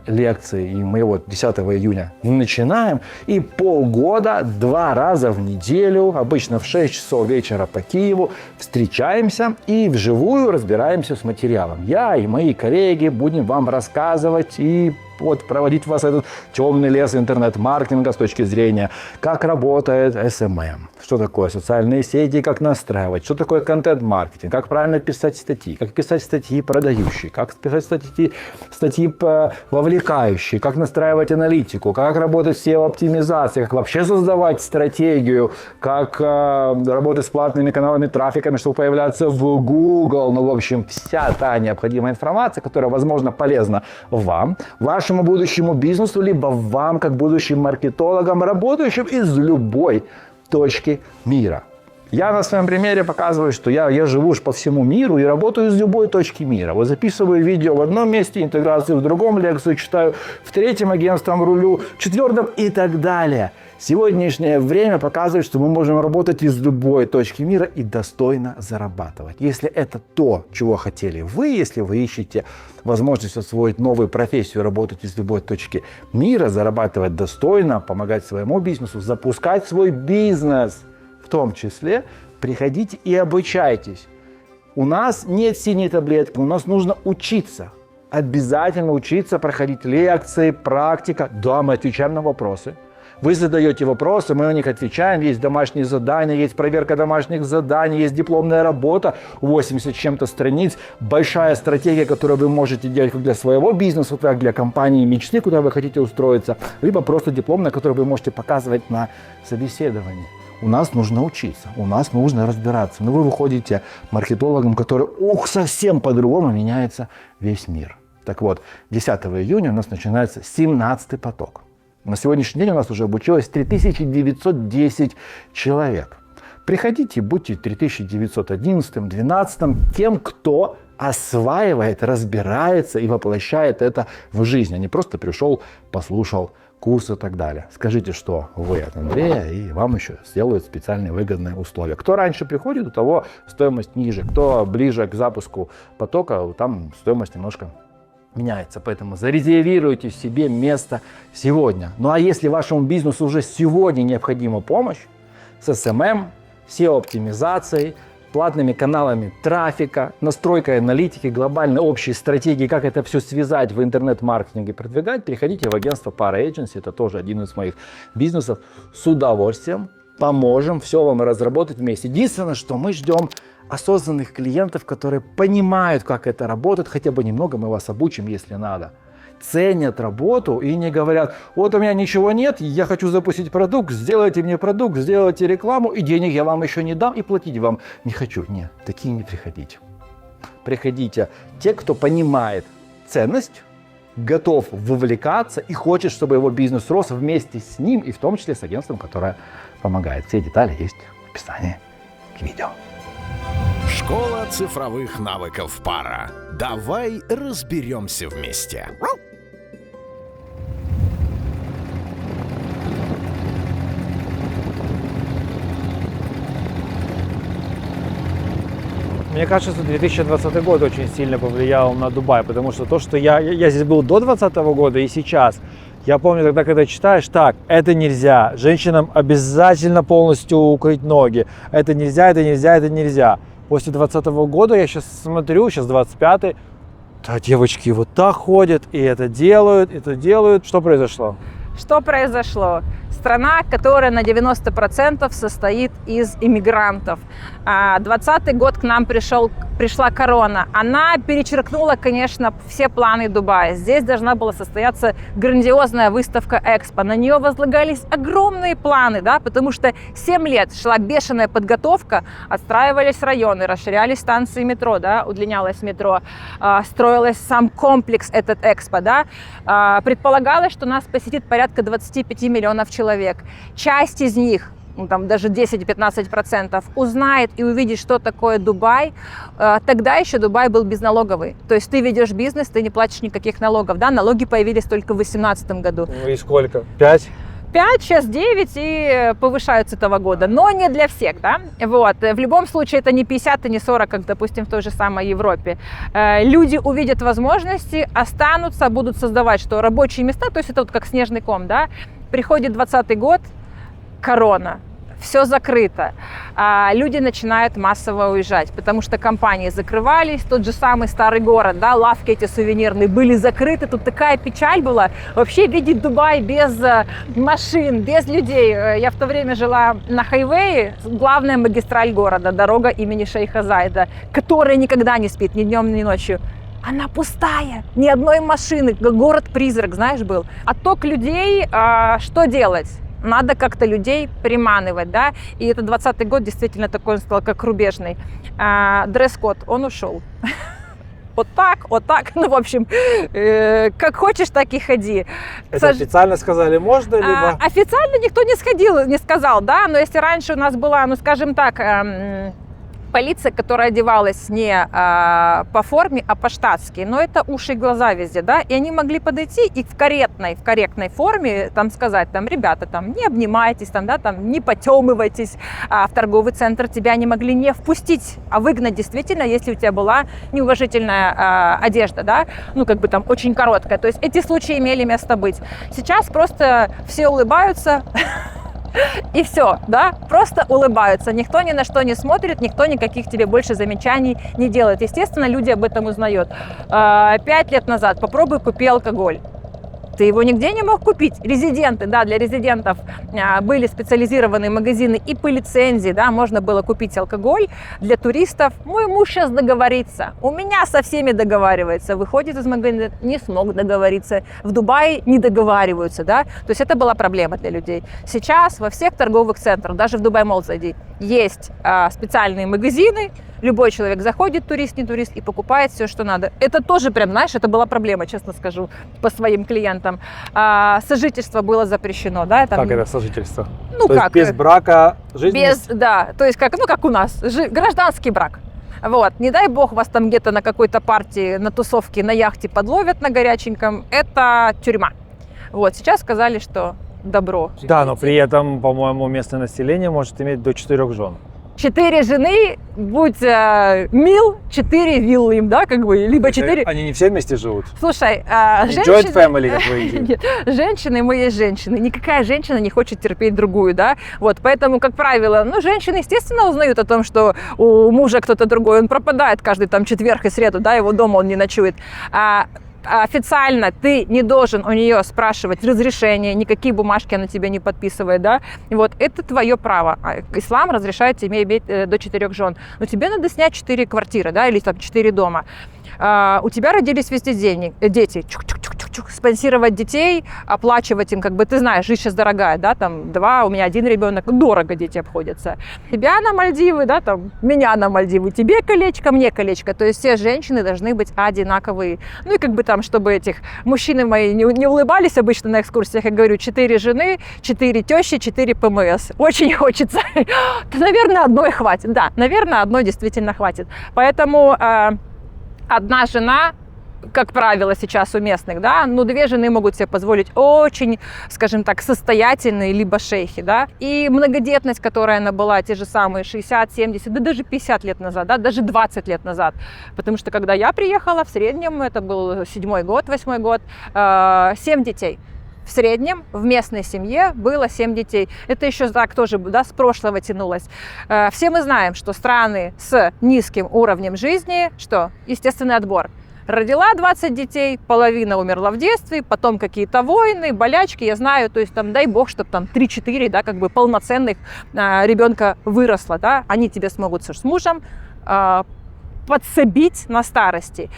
лекции. И мы вот 10 июня начинаем. И полгода, 2 раза в неделю, обычно в 6 часов вечера по Киеву, встречаемся и вживую разбираемся с материалом. Я и мои коллеги будем вам рассказывать и вот проводить вас этот темный лес интернет-маркетинга с точки зрения, как работает SMM, что такое социальные сети, как настраивать, что такое контент-маркетинг, как правильно писать статьи, как писать статьи продающие, как писать статьи вовлекающие, как настраивать аналитику, как работать с SEO-оптимизацией, как вообще создавать стратегию, как работать с платными каналами трафиками, чтобы появляться в Google. Ну, в общем, вся та необходимая информация, которая, возможно, полезна вам, вашему будущему бизнесу, либо вам, как будущим маркетологам, работающим из любой точки мира. Я на своем примере показываю, что я живу по всему миру и работаю из любой точки мира. Вот записываю видео в одном месте, интеграцию в другом, лекцию читаю в третьем, агентством рулю, в четвертом и так далее. Сегодняшнее время показывает, что мы можем работать из любой точки мира и достойно зарабатывать. Если это то, чего хотели вы, если вы ищете возможность освоить новую профессию, работать из любой точки мира, зарабатывать достойно, помогать своему бизнесу, запускать свой бизнес, в том числе, приходите и обучайтесь. У нас нет синей таблетки, у нас нужно учиться. Обязательно учиться, проходить лекции, практика. Да, мы отвечаем на вопросы. Вы задаете вопросы, мы на них отвечаем. Есть домашние задания, есть проверка домашних заданий, есть дипломная работа, 80 с чем-то страниц, большая стратегия, которую вы можете делать как для своего бизнеса, так для компании мечты, куда вы хотите устроиться, либо просто дипломная, которую вы можете показывать на собеседовании. У нас нужно учиться, у нас нужно разбираться. Но вы выходите маркетологом, который, совсем по-другому меняется весь мир. Так вот, 10 июня у нас начинается 17-й поток. На сегодняшний день у нас уже обучилось 3910 человек. Приходите, будьте 3911, 12, тем, кто осваивает, разбирается и воплощает это в жизнь, а не просто пришел, послушал курс и так далее. Скажите, что вы от Андрея, и вам еще сделают специальные выгодные условия. Кто раньше приходит, у того стоимость ниже. Кто ближе к запуску потока, там стоимость немножко меняется. Поэтому зарезервируйте себе место сегодня. Ну а если вашему бизнесу уже сегодня необходима помощь с SMM, SEO-оптимизацией, платными каналами трафика, настройкой аналитики, глобальной общей стратегии, как это все связать в интернет-маркетинге, продвигать, переходите в агентство Para Agency, это тоже один из моих бизнесов. С удовольствием поможем все вам разработать вместе. Единственное, что мы ждем осознанных клиентов, которые понимают, как это работает, хотя бы немного мы вас обучим, если надо. Ценят работу и не говорят: вот у меня ничего нет, я хочу запустить продукт, сделайте мне продукт, сделайте рекламу, и денег я вам еще не дам, и платить вам не хочу. Нет, такие не приходите. Приходите те, кто понимает ценность, готов вовлекаться и хочет, чтобы его бизнес рос вместе с ним, и в том числе с агентством, которое помогает. Все детали есть в описании к видео. Школа цифровых навыков Para. Давай разберемся вместе. Мне кажется, 2020 год очень сильно повлиял на Дубай, потому что то, что я здесь был до 2020 года и сейчас, я помню тогда, когда читаешь, так, это нельзя, женщинам обязательно полностью укрыть ноги, это нельзя, это нельзя, это нельзя. После 2020 года я сейчас смотрю, сейчас 25-й, да, девочки вот так ходят, и это делают, это делают. Что произошло? Что произошло? Страна, которая на 90% состоит из иммигрантов. 2020 год к нам пришла корона. Она перечеркнула, конечно, все планы Дубая. Здесь должна была состояться грандиозная выставка Экспо. На нее возлагались огромные планы, да, потому что 7 лет шла бешеная подготовка, отстраивались районы, расширялись станции метро, да, удлинялось метро, строилась сам комплекс этот Экспо. Да. Предполагалось, что нас посетит порядка 25 миллионов человек. Часть из них, ну, там даже 10-15%, узнает и увидит, что такое Дубай. Тогда еще Дубай был безналоговый. То есть ты ведешь бизнес, ты не платишь никаких налогов. Да? Налоги появились только в 2018 году. Ну и сколько? 5? 5, сейчас 9 и повышают с этого года, но не для всех, да, вот, в любом случае это не 50 и не 40, как, допустим, в той же самой Европе. Люди увидят возможности, останутся, будут создавать, что рабочие места, то есть это вот как снежный ком, да, приходит 2020 год, корона, все закрыто, люди начинают массово уезжать, потому что компании закрывались, тот же самый старый город, да, лавки эти сувенирные были закрыты, тут такая печаль была, вообще видеть Дубай без машин, без людей. Я в то время жила на хайвее, главная магистраль города, дорога имени шейха Заида, которая никогда не спит ни днем, ни ночью. Она пустая, ни одной машины, город-призрак, знаешь, был. Отток людей, что делать? Надо как-то людей приманивать, да, и это 2020 год действительно такой, он стал как рубежный. Дресс-код, он ушел. Вот так, ну, в общем, как хочешь, так и ходи. Это официально сказали можно, либо... Официально никто не сказал, да, но если раньше у нас была, ну, скажем так, полиция, которая одевалась не по форме, а по-штатски, но это уши и глаза везде, да, и они могли подойти и в корректной форме там сказать, там, ребята, там, не обнимайтесь, там, да, там, не потемывайтесь, в торговый центр тебя не могли не впустить, а выгнать действительно, если у тебя была неуважительная одежда, да, ну, как бы там очень короткая, то есть эти случаи имели место быть. Сейчас просто все улыбаются, и все, да, просто улыбаются, никто ни на что не смотрит, никто никаких тебе больше замечаний не делает. Естественно, люди об этом узнают. 5 лет назад попробуй купи алкоголь. Ты его нигде не мог купить. Резиденты, да, для резидентов были специализированные магазины и по лицензии, да, можно было купить алкоголь. Для туристов мой муж сейчас договорится, у меня со всеми договаривается, выходит из магазина, не смог договориться, в Дубае не договариваются, да, то есть это была проблема для людей. Сейчас во всех торговых центрах, даже в Дубай Молл зайди, есть специальные магазины, любой человек заходит, турист, не турист, и покупает все, что надо. Это тоже прям, знаешь, это была проблема, честно скажу, по своим клиентам. Сожительство было запрещено, да? Там, как это сожительство? Ну, то как? Есть без брака жизнь Без, да, то есть как, ну, как у нас, гражданский брак. Вот, не дай бог вас там где-то на какой-то партии, на тусовке, на яхте подловят на горяченьком, это тюрьма. Вот, сейчас сказали, что добро. Да, но при этом, по-моему, местное население может иметь до 4 жен. 4 жены, будь мил, 4 виллы им, да, как бы, либо 4... Они не все вместе живут? Слушай, Joint family, как вы идете. Нет, женщины, мы есть женщины. Никакая женщина не хочет терпеть другую, да. Вот, поэтому, как правило, ну, женщины, естественно, узнают о том, что у мужа кто-то другой, он пропадает каждый там четверг и среду, да, его дома он не ночует. Официально ты не должен у нее спрашивать разрешение, никакие бумажки она тебе не подписывает, да, вот, это твое право. Ислам разрешает тебе иметь до 4 жен, но тебе надо снять 4 квартиры, да, или там 4 дома. У тебя родились везде дети, спонсировать детей, оплачивать им, как бы, ты знаешь, жизнь сейчас дорогая, да, там 2, у меня 1 ребенок, дорого дети обходятся. Тебя на Мальдивы, да, там, меня на Мальдивы, тебе колечко, мне колечко, то есть все женщины должны быть одинаковые. Ну и как бы там, чтобы этих мужчины мои не улыбались обычно на экскурсиях, я говорю, 4 жены, 4 тещи, 4 ПМС. Очень хочется. Наверное, одной хватит. Да, наверное, одной действительно хватит. Поэтому одна жена, как правило, сейчас у местных, да, ну, 2 жены могут себе позволить очень, скажем так, состоятельные, либо шейхи, да, и многодетность, которая она была, те же самые 60, 70, да даже 50 лет назад, да, даже 20 лет назад, потому что, когда я приехала, в среднем, это был 7-й год, 8-й год, 7 детей. В среднем в местной семье было 7 детей. Это еще так тоже, да, с прошлого тянулось. Все мы знаем, что страны с низким уровнем жизни, что естественный отбор. Родила 20 детей, половина умерла в детстве, потом какие-то войны, болячки, я знаю, то есть там, дай бог, чтобы там 3-4, да, как бы полноценных ребенка выросло, да, они тебе смогут с мужем подсобить на старости.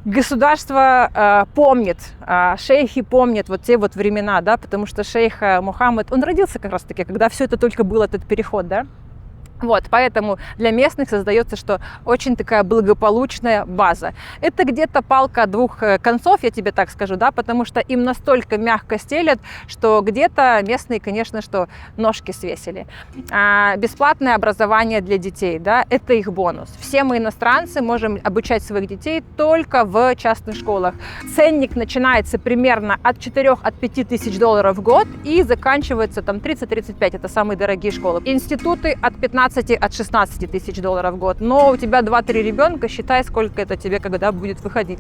Государство помнит, шейхи помнят вот те вот времена, да, потому что шейх Мухаммед, он родился как раз таки, когда все это только был, этот переход, да. Вот, поэтому для местных создается, что очень такая благополучная база. Это где-то палка двух концов, я тебе так скажу, да, потому что им настолько мягко стелят, что где-то местные, конечно, что ножки свесили. Бесплатное образование для детей, да, это их бонус. Все мы иностранцы можем обучать своих детей только в частных школах. Ценник начинается примерно от 4-5 тысяч долларов в год и заканчивается там 30-35, это самые дорогие школы. Институты от 16 тысяч долларов в год. Но у тебя 2-3 ребенка, считай, сколько это тебе когда будет выходить.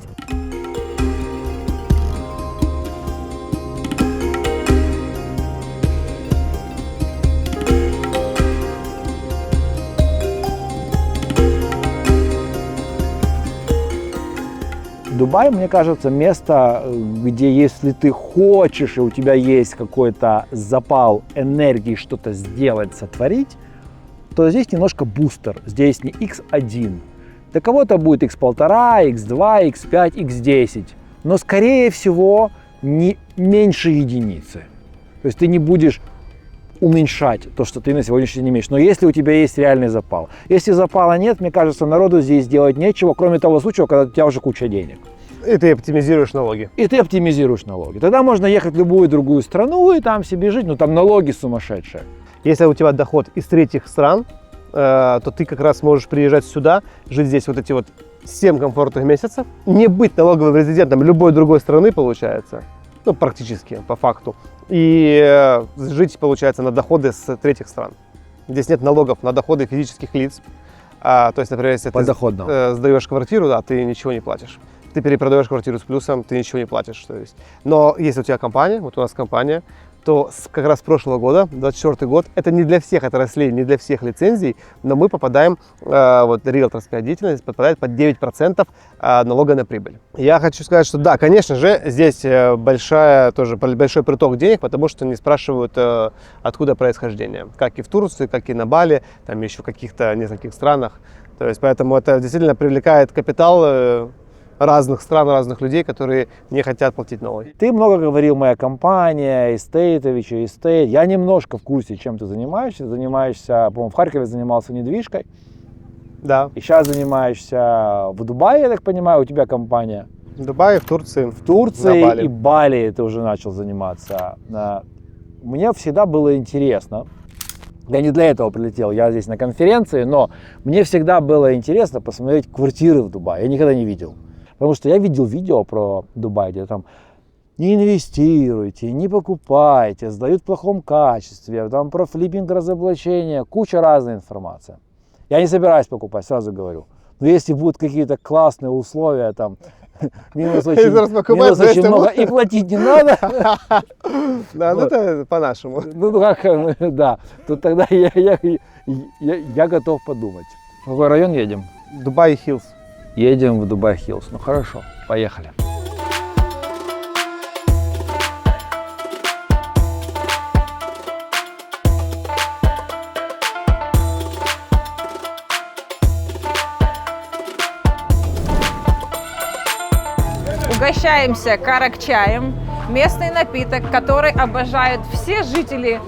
Дубай, мне кажется, место, где если ты хочешь и у тебя есть какой-то запал энергии что-то сделать, сотворить, то здесь немножко бустер. Здесь не X1. Для кого-то будет X1,5, X2, X5, X10. Но, скорее всего, не меньше единицы. То есть ты не будешь уменьшать то, что ты на сегодняшний день имеешь. Но если у тебя есть реальный запал. Если запала нет, мне кажется, народу здесь делать нечего, кроме того случая, когда у тебя уже куча денег. И ты оптимизируешь налоги. И ты оптимизируешь налоги. Тогда можно ехать в любую другую страну и там себе жить, но там налоги сумасшедшие. Если у тебя доход из третьих стран, то ты как раз можешь приезжать сюда, жить здесь вот эти вот 7 комфортных месяцев, не быть налоговым резидентом любой другой страны, получается, ну, практически, по факту, и жить, получается, на доходы с третьих стран. Здесь нет налогов на доходы физических лиц. То есть, например, если ты сдаешь квартиру, да, ты ничего не платишь. Ты перепродаешь квартиру с плюсом, ты ничего не платишь. То есть. Но если у тебя компания, вот у нас компания, то как раз с прошлого года, 24 год, это не для всех отраслей, не для всех лицензий, но мы попадаем, вот риэлторская деятельность попадает под 9% налога на прибыль. Я хочу сказать, что да, конечно же, здесь большой приток денег, потому что не спрашивают, откуда происхождение. Как и в Турции, как и на Бали, там еще в каких-то нескольких странах. То есть поэтому это действительно привлекает капитал разных стран, разных людей, которые не хотят платить налоги. Ты много говорил, моя компания, Эстейтович, Эстейт. Я немножко в курсе, чем ты занимаешься. Занимаешься, по-моему, в Харькове занимался недвижкой. Да. И сейчас занимаешься в Дубае, я так понимаю, у тебя компания. В Дубае, в Турции. В Турции на Бали. И Бали ты уже начал заниматься. Мне всегда было интересно. Я не для этого прилетел, я здесь на конференции, но мне всегда было интересно посмотреть квартиры в Дубае. Я никогда не видел. Потому что я видел видео про Дубай, где там не инвестируйте, не покупайте, сдают в плохом качестве, там про флиппинг, разоблачение, куча разной информации. Я не собираюсь покупать, сразу говорю. Но если будут какие-то классные условия, там минус очень много и платить не надо. Да, ну это по-нашему. Ну как, да, то тогда я готов подумать. В какой район едем? Дубай Хиллз. Едем в Дубай Хиллз. Ну хорошо, поехали. Угощаемся карак-чаем, местный напиток, который обожают все жители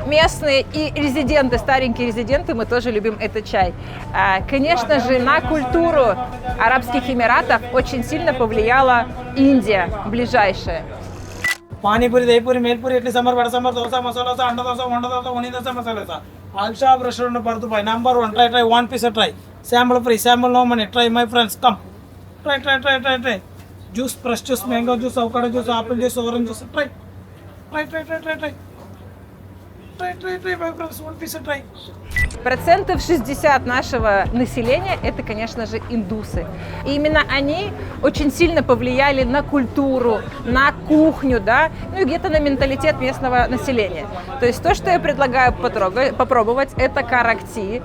местные и резиденты, старенькие резиденты, мы тоже любим этот чай. Конечно же, на культуру Арабских Эмиратов очень сильно повлияла Индия, ближайшая. ಪಾನಿಪುರಿ ದಹಿಪುರಿ ಮೇಲ್ಪುರಿ ಇಡ್ಲಿ ಸಾಂಬಾರ್ ವಡೆ ಸಾಂಬಾರ್ ದೋಸೆ ಮಸಾಲ ದೋಸೆ ಅಂಡ ದೋಸೆ ಹೊಂಡ ದೋಸೆ ಒಣಿ ದೋಸೆ ಮಸಾಲೆ ದೋಸೆ ಆಲ್ಶಾಬ್ restaurant ಬರ್ದು by number 1 try one piece try sample free sample no money try my friends come try juice fresh juice mango juice avocado juice apple juice orange juice try my friends, one piece try. Процентов 60 нашего населения – это, конечно же, индусы. И именно они очень сильно повлияли на культуру, на кухню, да, ну и где-то на менталитет местного населения. То есть то, что я предлагаю попробовать, это карак-ти.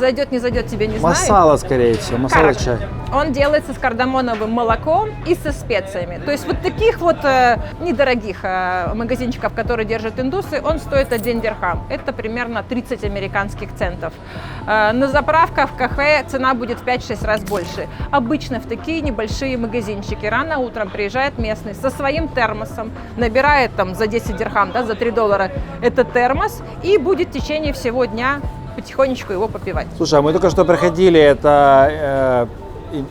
Зайдет, не зайдет, тебе не знаю. Масала, скорее всего, масала чай. Он делается с кардамоновым молоком и со специями. То есть вот таких вот недорогих магазинчиков, которые держат индусы, он стоит 1 дирхам. Это примерно 30 американских центов. На заправках, в кафе цена будет в 5-6 раз больше. Обычно в такие небольшие магазинчики рано утром приезжает местный со своим термосом, набирает там за 10 дирхам, да, за $3 этот термос и будет в течение всего дня потихонечку его попивать. Слушай, а мы только что проходили, это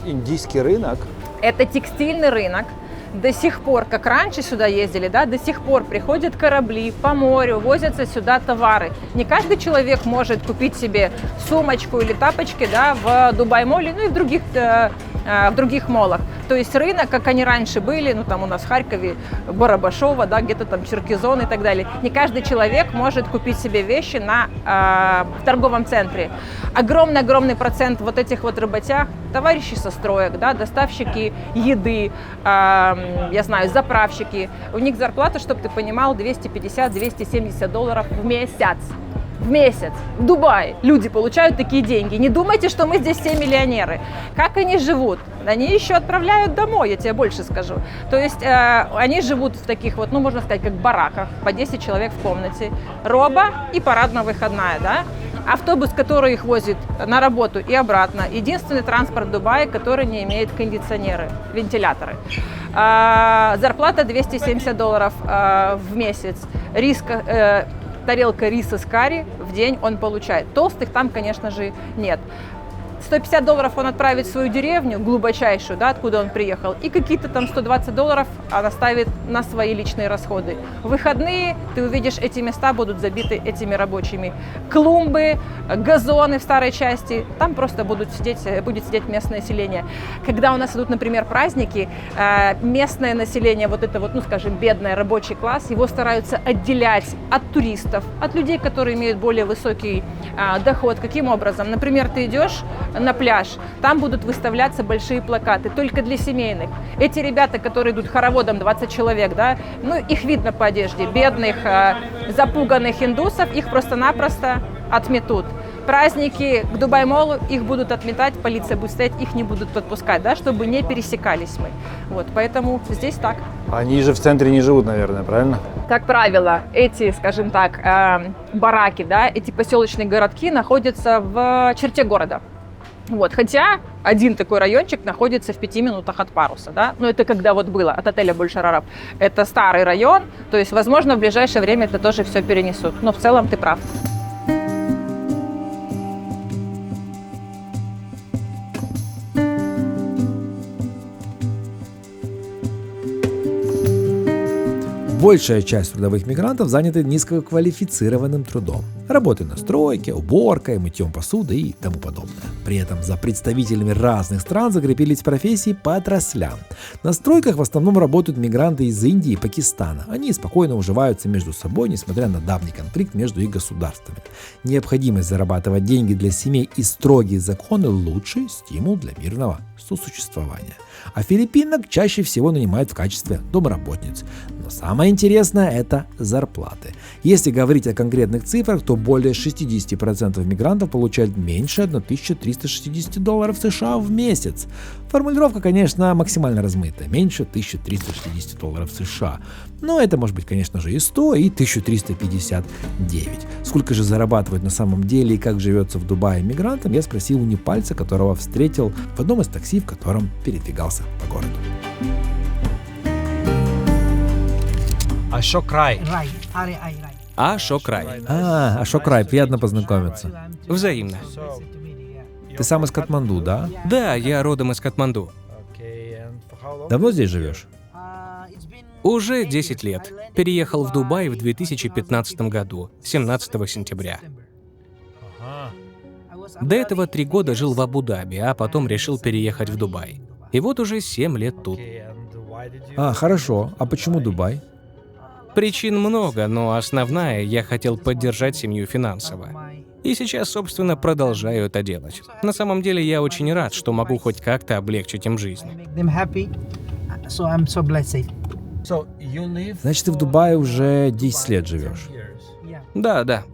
индийский рынок. Это текстильный рынок. До сих пор, как раньше сюда ездили, да, до сих пор приходят корабли по морю, возятся сюда товары. Не каждый человек может купить себе сумочку или тапочки, да, в Дубай-моле, ну и в других молах. То есть рынок, как они раньше были, ну там у нас в Харькове, Барабашово, да, где-то там Черкизон и так далее. Не каждый человек может купить себе вещи в торговом центре. Огромный процент вот этих вот работяг, товарищи со строек, да, доставщики еды, я знаю, заправщики. У них зарплата, чтобы ты понимал, $250-270 в месяц. В месяц. В Дубае люди получают такие деньги. Не думайте, что мы здесь все миллионеры. Как они живут? Они еще отправляют домой, я тебе больше скажу. То есть они живут в таких вот, ну можно сказать, как бараках, по 10 человек в комнате. Роба и парадно-выходная, да? Автобус, который их возит на работу и обратно. Единственный транспорт Дубая, который не имеет кондиционеры, вентиляторы. Зарплата $270 в месяц. Тарелка риса с карри в день он получает. Толстых там, конечно же, нет. $150 он отправит в свою деревню, глубочайшую, да, откуда он приехал, и какие-то там $120 он оставит на свои личные расходы. В выходные ты увидишь, эти места будут забиты этими рабочими. Клумбы, газоны в старой части, там просто будет сидеть местное население. Когда у нас идут, например, праздники, местное население, вот это вот, ну скажем, бедный рабочий класс, его стараются отделять от туристов, от людей, которые имеют более высокий доход. Каким образом? Например, ты идешь на пляж, там будут выставляться большие плакаты только для семейных. Эти ребята, которые идут хороводом, 20 человек, да, ну их видно по одежде, бедных, запуганных индусов, их просто-напросто отметут. Праздники к Дубай-молу, их будут отметать, полиция будет стоять, их не будут подпускать, да, чтобы не пересекались мы. Вот, поэтому здесь так. Они же в центре не живут, наверное, правильно? Как правило, эти, скажем так, бараки, да, эти поселочные городки находятся в черте города. Вот, хотя один такой райончик находится в 5 минутах от Паруса, да, но это когда вот было, от отеля Буль-Шарараб. Это старый район, то есть, возможно, в ближайшее время это тоже все перенесут, но в целом ты прав. Большая часть трудовых мигрантов заняты низкоквалифицированным трудом. Работой на стройке, уборкой, мытьем посуды и тому подобное. При этом за представителями разных стран закрепились профессии по отраслям. На стройках в основном работают мигранты из Индии и Пакистана. Они спокойно уживаются между собой, несмотря на давний конфликт между их государствами. Необходимость зарабатывать деньги для семей и строгие законы – лучший стимул для мирного сосуществования. А филиппинок чаще всего нанимают в качестве домработниц. Но самое интересное – это зарплаты. Если говорить о конкретных цифрах, то более 60% мигрантов получают меньше $1360 США в месяц. Формулировка, конечно, максимально размытая – меньше $1360 США. Но это может быть, конечно же, и 100, и 1359. Сколько же зарабатывают на самом деле и как живется в Дубае мигрантам, я спросил у непальца, которого встретил в одном из такси, в котором передвигался по городу. Ашок Рай. Ашок Рай. Ашок Рай, приятно познакомиться. Взаимно. Ты сам из Катманду, да? Да, я родом из Катманду. Давно здесь живешь? Уже 10 лет. Переехал в Дубай в 2015 году, 17 сентября. До этого 3 года жил в Абу-Даби, а потом решил переехать в Дубай. И вот уже 7 лет тут. Хорошо. А почему Дубай? Причин много, но основная — я хотел поддержать семью финансово. И сейчас, собственно, продолжаю это делать. На самом деле, я очень рад, что могу хоть как-то облегчить им жизнь. Значит, ты в Дубае уже 10 лет живешь. Да.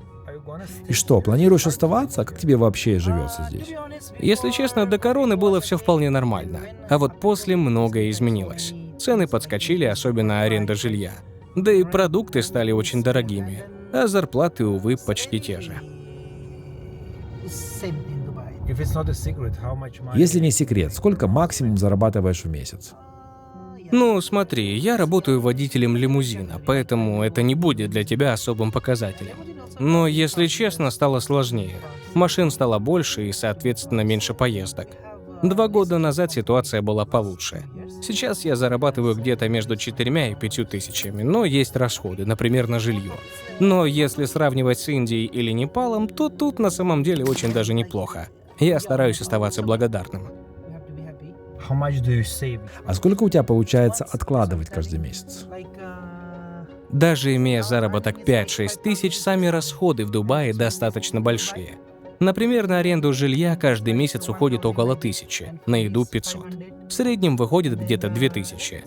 И что, планируешь оставаться? Как тебе вообще живется здесь? Если честно, до короны было все вполне нормально. А вот после многое изменилось. Цены подскочили, особенно аренда жилья. Да и продукты стали очень дорогими. А зарплаты, увы, почти те же. Если не секрет, сколько максимум зарабатываешь в месяц? Ну, смотри, я работаю водителем лимузина, поэтому это не будет для тебя особым показателем. Но, если честно, стало сложнее. Машин стало больше и, соответственно, меньше поездок. 2 года назад ситуация была получше. Сейчас я зарабатываю где-то между 4 и 5 тысячами, но есть расходы, например, на жилье. Но если сравнивать с Индией или Непалом, то тут на самом деле очень даже неплохо. Я стараюсь оставаться благодарным. А сколько у тебя получается откладывать каждый месяц? Даже имея заработок 5-6 тысяч, сами расходы в Дубае достаточно большие. Например, на аренду жилья каждый месяц уходит около 1000, на еду 500. В среднем выходит где-то 2000.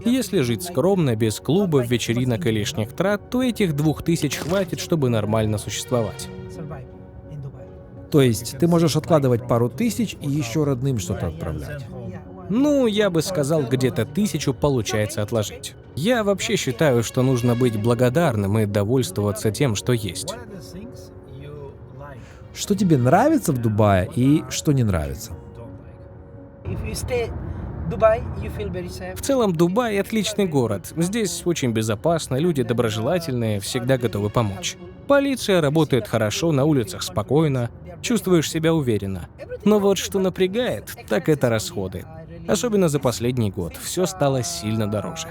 Если жить скромно, без клубов, вечеринок и лишних трат, то этих 2000 хватит, чтобы нормально существовать. То есть ты можешь откладывать пару тысяч и еще родным что-то отправлять. Ну, я бы сказал, где-то 1000 получается отложить. Я вообще считаю, что нужно быть благодарным и довольствоваться тем, что есть. Что тебе нравится в Дубае и что не нравится? В целом, Дубай — отличный город. Здесь очень безопасно, люди доброжелательные, всегда готовы помочь. Полиция работает хорошо, на улицах спокойно, чувствуешь себя уверенно. Но вот что напрягает, так это расходы. Особенно за последний год. Все стало сильно дороже.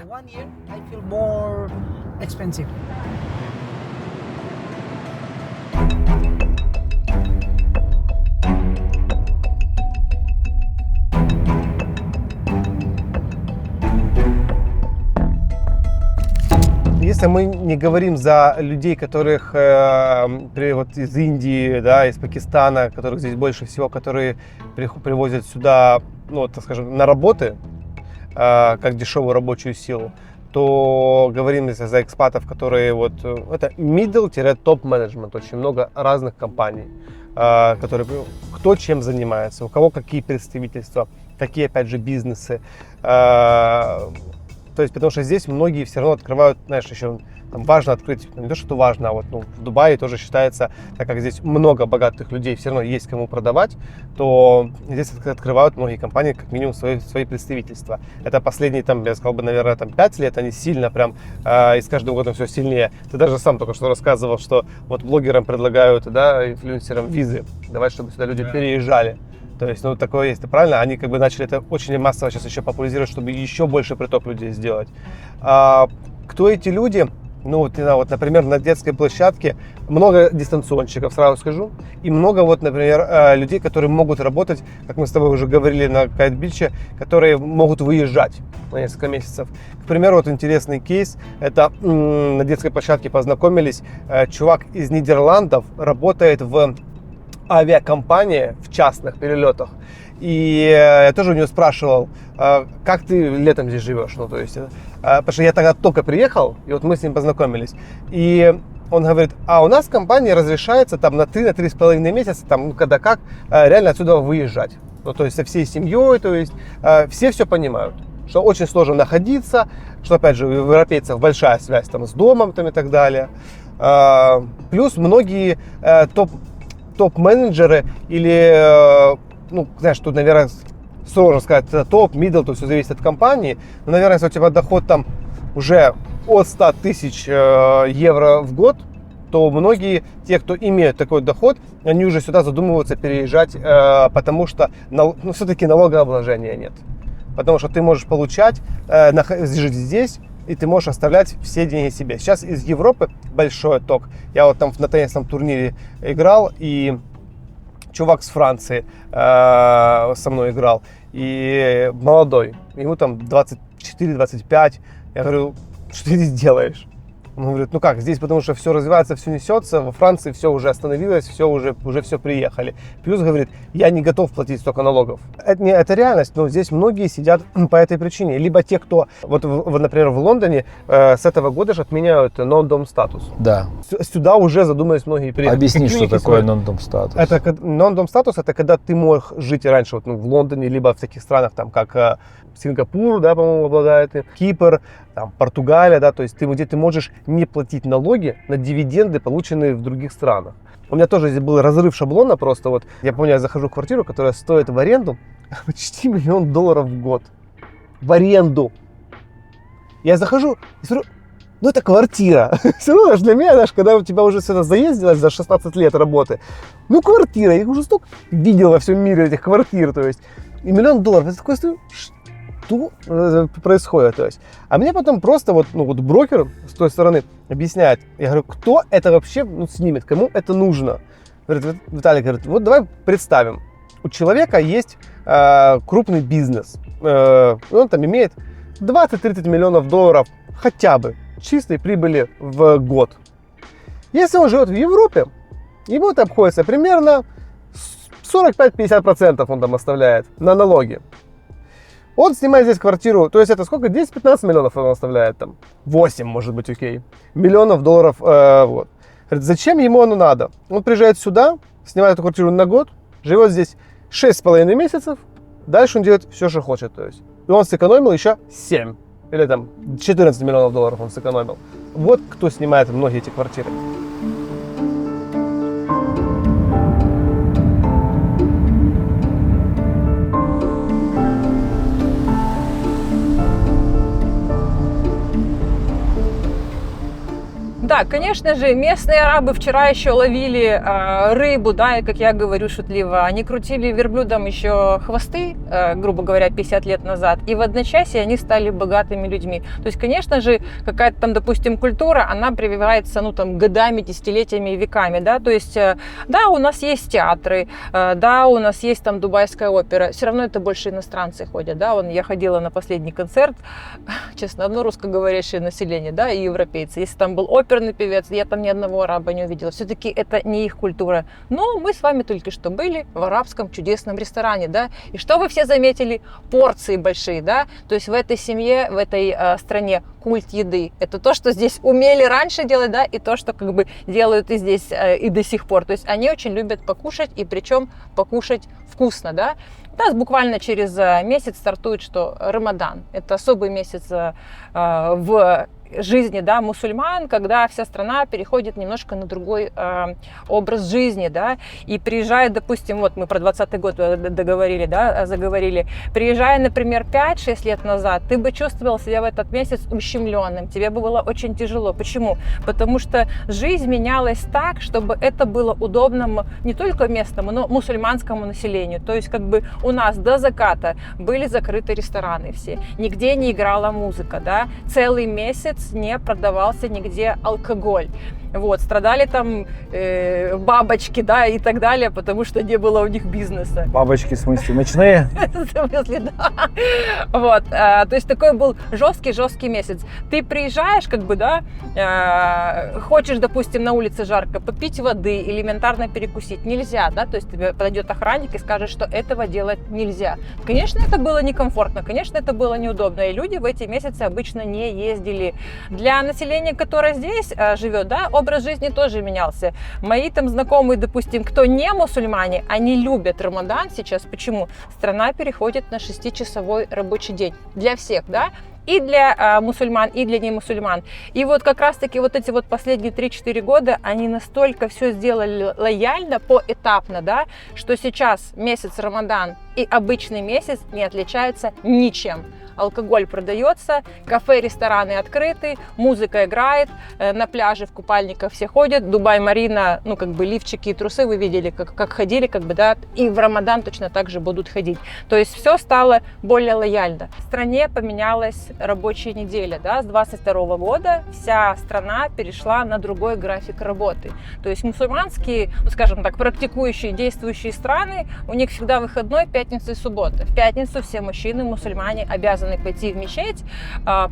Если мы не говорим за людей, которых вот из Индии, да, из Пакистана, которых здесь больше всего, которые привозят сюда, ну, так скажем, на работы, как дешевую рабочую силу, то говорим если за экспатов, которые вот, это middle-топ менеджмент, очень много разных компаний, которые, кто чем занимается, у кого какие представительства, какие, опять же, бизнесы. То есть, потому что здесь многие все равно открывают, знаешь, еще там важно открыть, не то, что важно, а вот в Дубае тоже считается, так как здесь много богатых людей, все равно есть кому продавать, то здесь открывают многие компании как минимум свои представительства. Это последние, там, я сказал бы, наверное, 5 лет, они сильно прям, и с каждым годом все сильнее. Ты даже сам только что рассказывал, что вот блогерам предлагают, да, инфлюенсерам визы, давать, чтобы сюда люди переезжали. То есть, ну, такое есть, правильно? Они как бы начали это очень массово сейчас еще популяризировать, чтобы еще больше приток людей сделать. Кто эти люди? Ну, вот, например, на детской площадке много дистанционщиков, сразу скажу, и много, вот, например, людей, которые могут работать, как мы с тобой уже говорили на Кайт-Биче, которые могут выезжать на несколько месяцев. К примеру, вот интересный кейс, это на детской площадке познакомились, чувак из Нидерландов работает в авиакомпании в частных перелетах. И я тоже у него спрашивал, как ты летом здесь живешь? Ну, то есть, потому что я тогда только приехал, и вот мы с ним познакомились. И он говорит, а у нас в компании разрешается там на 3-3,5 месяца, там, ну, когда как, реально отсюда выезжать. Ну, то есть со всей семьей, то есть все понимают, что очень сложно находиться, что, опять же, у европейцев большая связь там с домом там, и так далее. Плюс многие топ-менеджеры или, ну, знаешь, тут, наверное, сложно сказать, это топ, middle, то все зависит от компании. Но, наверное, если у тебя доход там уже от 100 тысяч евро в год, то многие, те, кто имеют такой доход, они уже сюда задумываются переезжать, потому что, ну, все-таки налогообложения нет. Потому что ты можешь получать, жить здесь, и ты можешь оставлять все деньги себе. Сейчас из Европы большой отток. Я вот там на теннисном турнире играл, и чувак с Франции со мной играл, и молодой, ему там 24-25. Я говорю, что ты здесь делаешь? Он говорит, ну как, здесь потому что все развивается, все несется, во Франции все уже остановилось, все уже все приехали. Плюс, говорит, я не готов платить столько налогов. Это реальность, но здесь многие сидят по этой причине. Либо те, кто, вот, например, в Лондоне с этого года же отменяют non-dom статус. Да. Сюда уже задумались многие приехать. Объясни, что такое non-dom статус. Non-dom статус, это когда ты мог жить раньше вот, в Лондоне, либо в таких странах, там, как Сингапур, да, по-моему, обладает, Кипр, там, Португалия, да, то есть где ты можешь не платить налоги на дивиденды, полученные в других странах. У меня тоже здесь был разрыв шаблона просто, вот, я помню, я захожу в квартиру, которая стоит в аренду почти $1 миллион в год. В аренду. Я захожу и смотрю, Ну, это квартира. Все равно для меня, знаешь, когда у тебя уже сюда заездилось за 16 лет работы, ну, квартира. Я уже столько видел во всем мире этих квартир, то есть. И $1 миллион. Я такой стою, что происходит, то есть. А мне потом просто вот брокер с той стороны объясняет. Я говорю, кто это вообще снимет, кому это нужно? Говорит, Виталий говорит, вот давай представим. У человека есть крупный бизнес. Он там имеет 20-30 миллионов долларов хотя бы чистой прибыли в год. Если он живет в Европе, ему это обходится примерно 45-50% он там оставляет на налоги. Он снимает здесь квартиру, то есть это сколько? 10-15 миллионов он оставляет там. 8, может быть, окей. Миллионов долларов. Вот. Говорит, зачем ему оно надо? Он приезжает сюда, снимает эту квартиру на год, живет здесь 6,5 месяцев, дальше он делает все, что хочет. То есть. И он сэкономил еще 7 или там 14 миллионов долларов он сэкономил. Вот кто снимает многие эти квартиры. Да, конечно же, местные арабы вчера еще ловили рыбу, да, и, как я говорю шутливо, они крутили верблюдам еще хвосты, грубо говоря, 50 лет назад, и в одночасье они стали богатыми людьми. То есть, конечно же, какая-то там, допустим, культура, она прививается, годами, десятилетиями и веками, да, то есть, да, у нас есть театры, да, у нас есть там Дубайская опера, все равно это больше иностранцы ходят, да, я ходила на последний концерт, честно, одно русскоговорящее население, да, и европейцы, если там был оперный певец, я там ни одного араба не увидела. Все-таки это не их культура. Но мы с вами только что были в арабском чудесном ресторане, да, и что вы все заметили? Порции большие, да, то есть в этой семье, в этой стране культ еды. Это то, что здесь умели раньше делать, да, и то, что как бы делают и здесь, и до сих пор. То есть они очень любят покушать, и причем покушать вкусно, да. У нас буквально через месяц стартует, что Рамадан. Это особый месяц в жизни, да, мусульман, когда вся страна переходит немножко на другой образ жизни, да, и приезжает, допустим, вот мы про 20-й год заговорили, приезжая, например, 5-6 лет назад, ты бы чувствовал себя в этот месяц ущемленным, тебе бы было очень тяжело. Почему? Потому что жизнь менялась так, чтобы это было удобно не только местному, но мусульманскому населению. То есть, как бы у нас до заката были закрыты рестораны все, нигде не играла музыка, да, целый месяц не продавался нигде алкоголь. Вот, страдали там бабочки, да, и так далее, потому что не было у них бизнеса. Бабочки, в смысле, ночные? В смысле, да. Вот, то есть такой был жесткий месяц. Ты приезжаешь, как бы, да, хочешь, допустим, на улице жарко, попить воды, элементарно перекусить. Нельзя, да, то есть тебе подойдет охранник и скажет, что этого делать нельзя. Конечно, это было некомфортно, конечно, это было неудобно, и люди в эти месяцы обычно не ездили. Для населения, которое здесь живет, да, образ жизни тоже менялся. Мои там знакомые, допустим, кто не мусульмане, они любят Рамадан сейчас. Почему? Страна переходит на 6-часовой рабочий день. Для всех, да? И для мусульман, и для немусульман. И вот как раз-таки вот эти вот последние 3-4 года они настолько все сделали лояльно, поэтапно, да, что сейчас месяц Рамадан и обычный месяц не отличаются ничем. Алкоголь продается, кафе, рестораны открыты, музыка играет, на пляже в купальниках все ходят, Дубай-Марина, ну, как бы лифчики и трусы вы видели, как ходили, как бы, да, и в Рамадан точно так же будут ходить. То есть все стало более лояльно. В стране поменялась рабочая неделя, да, с 22 года вся страна перешла на другой график работы. То есть мусульманские, ну, скажем так, практикующие, действующие страны, у них всегда выходной пятница и суббота. В пятницу все мужчины, мусульмане обязаны пойти в мечеть,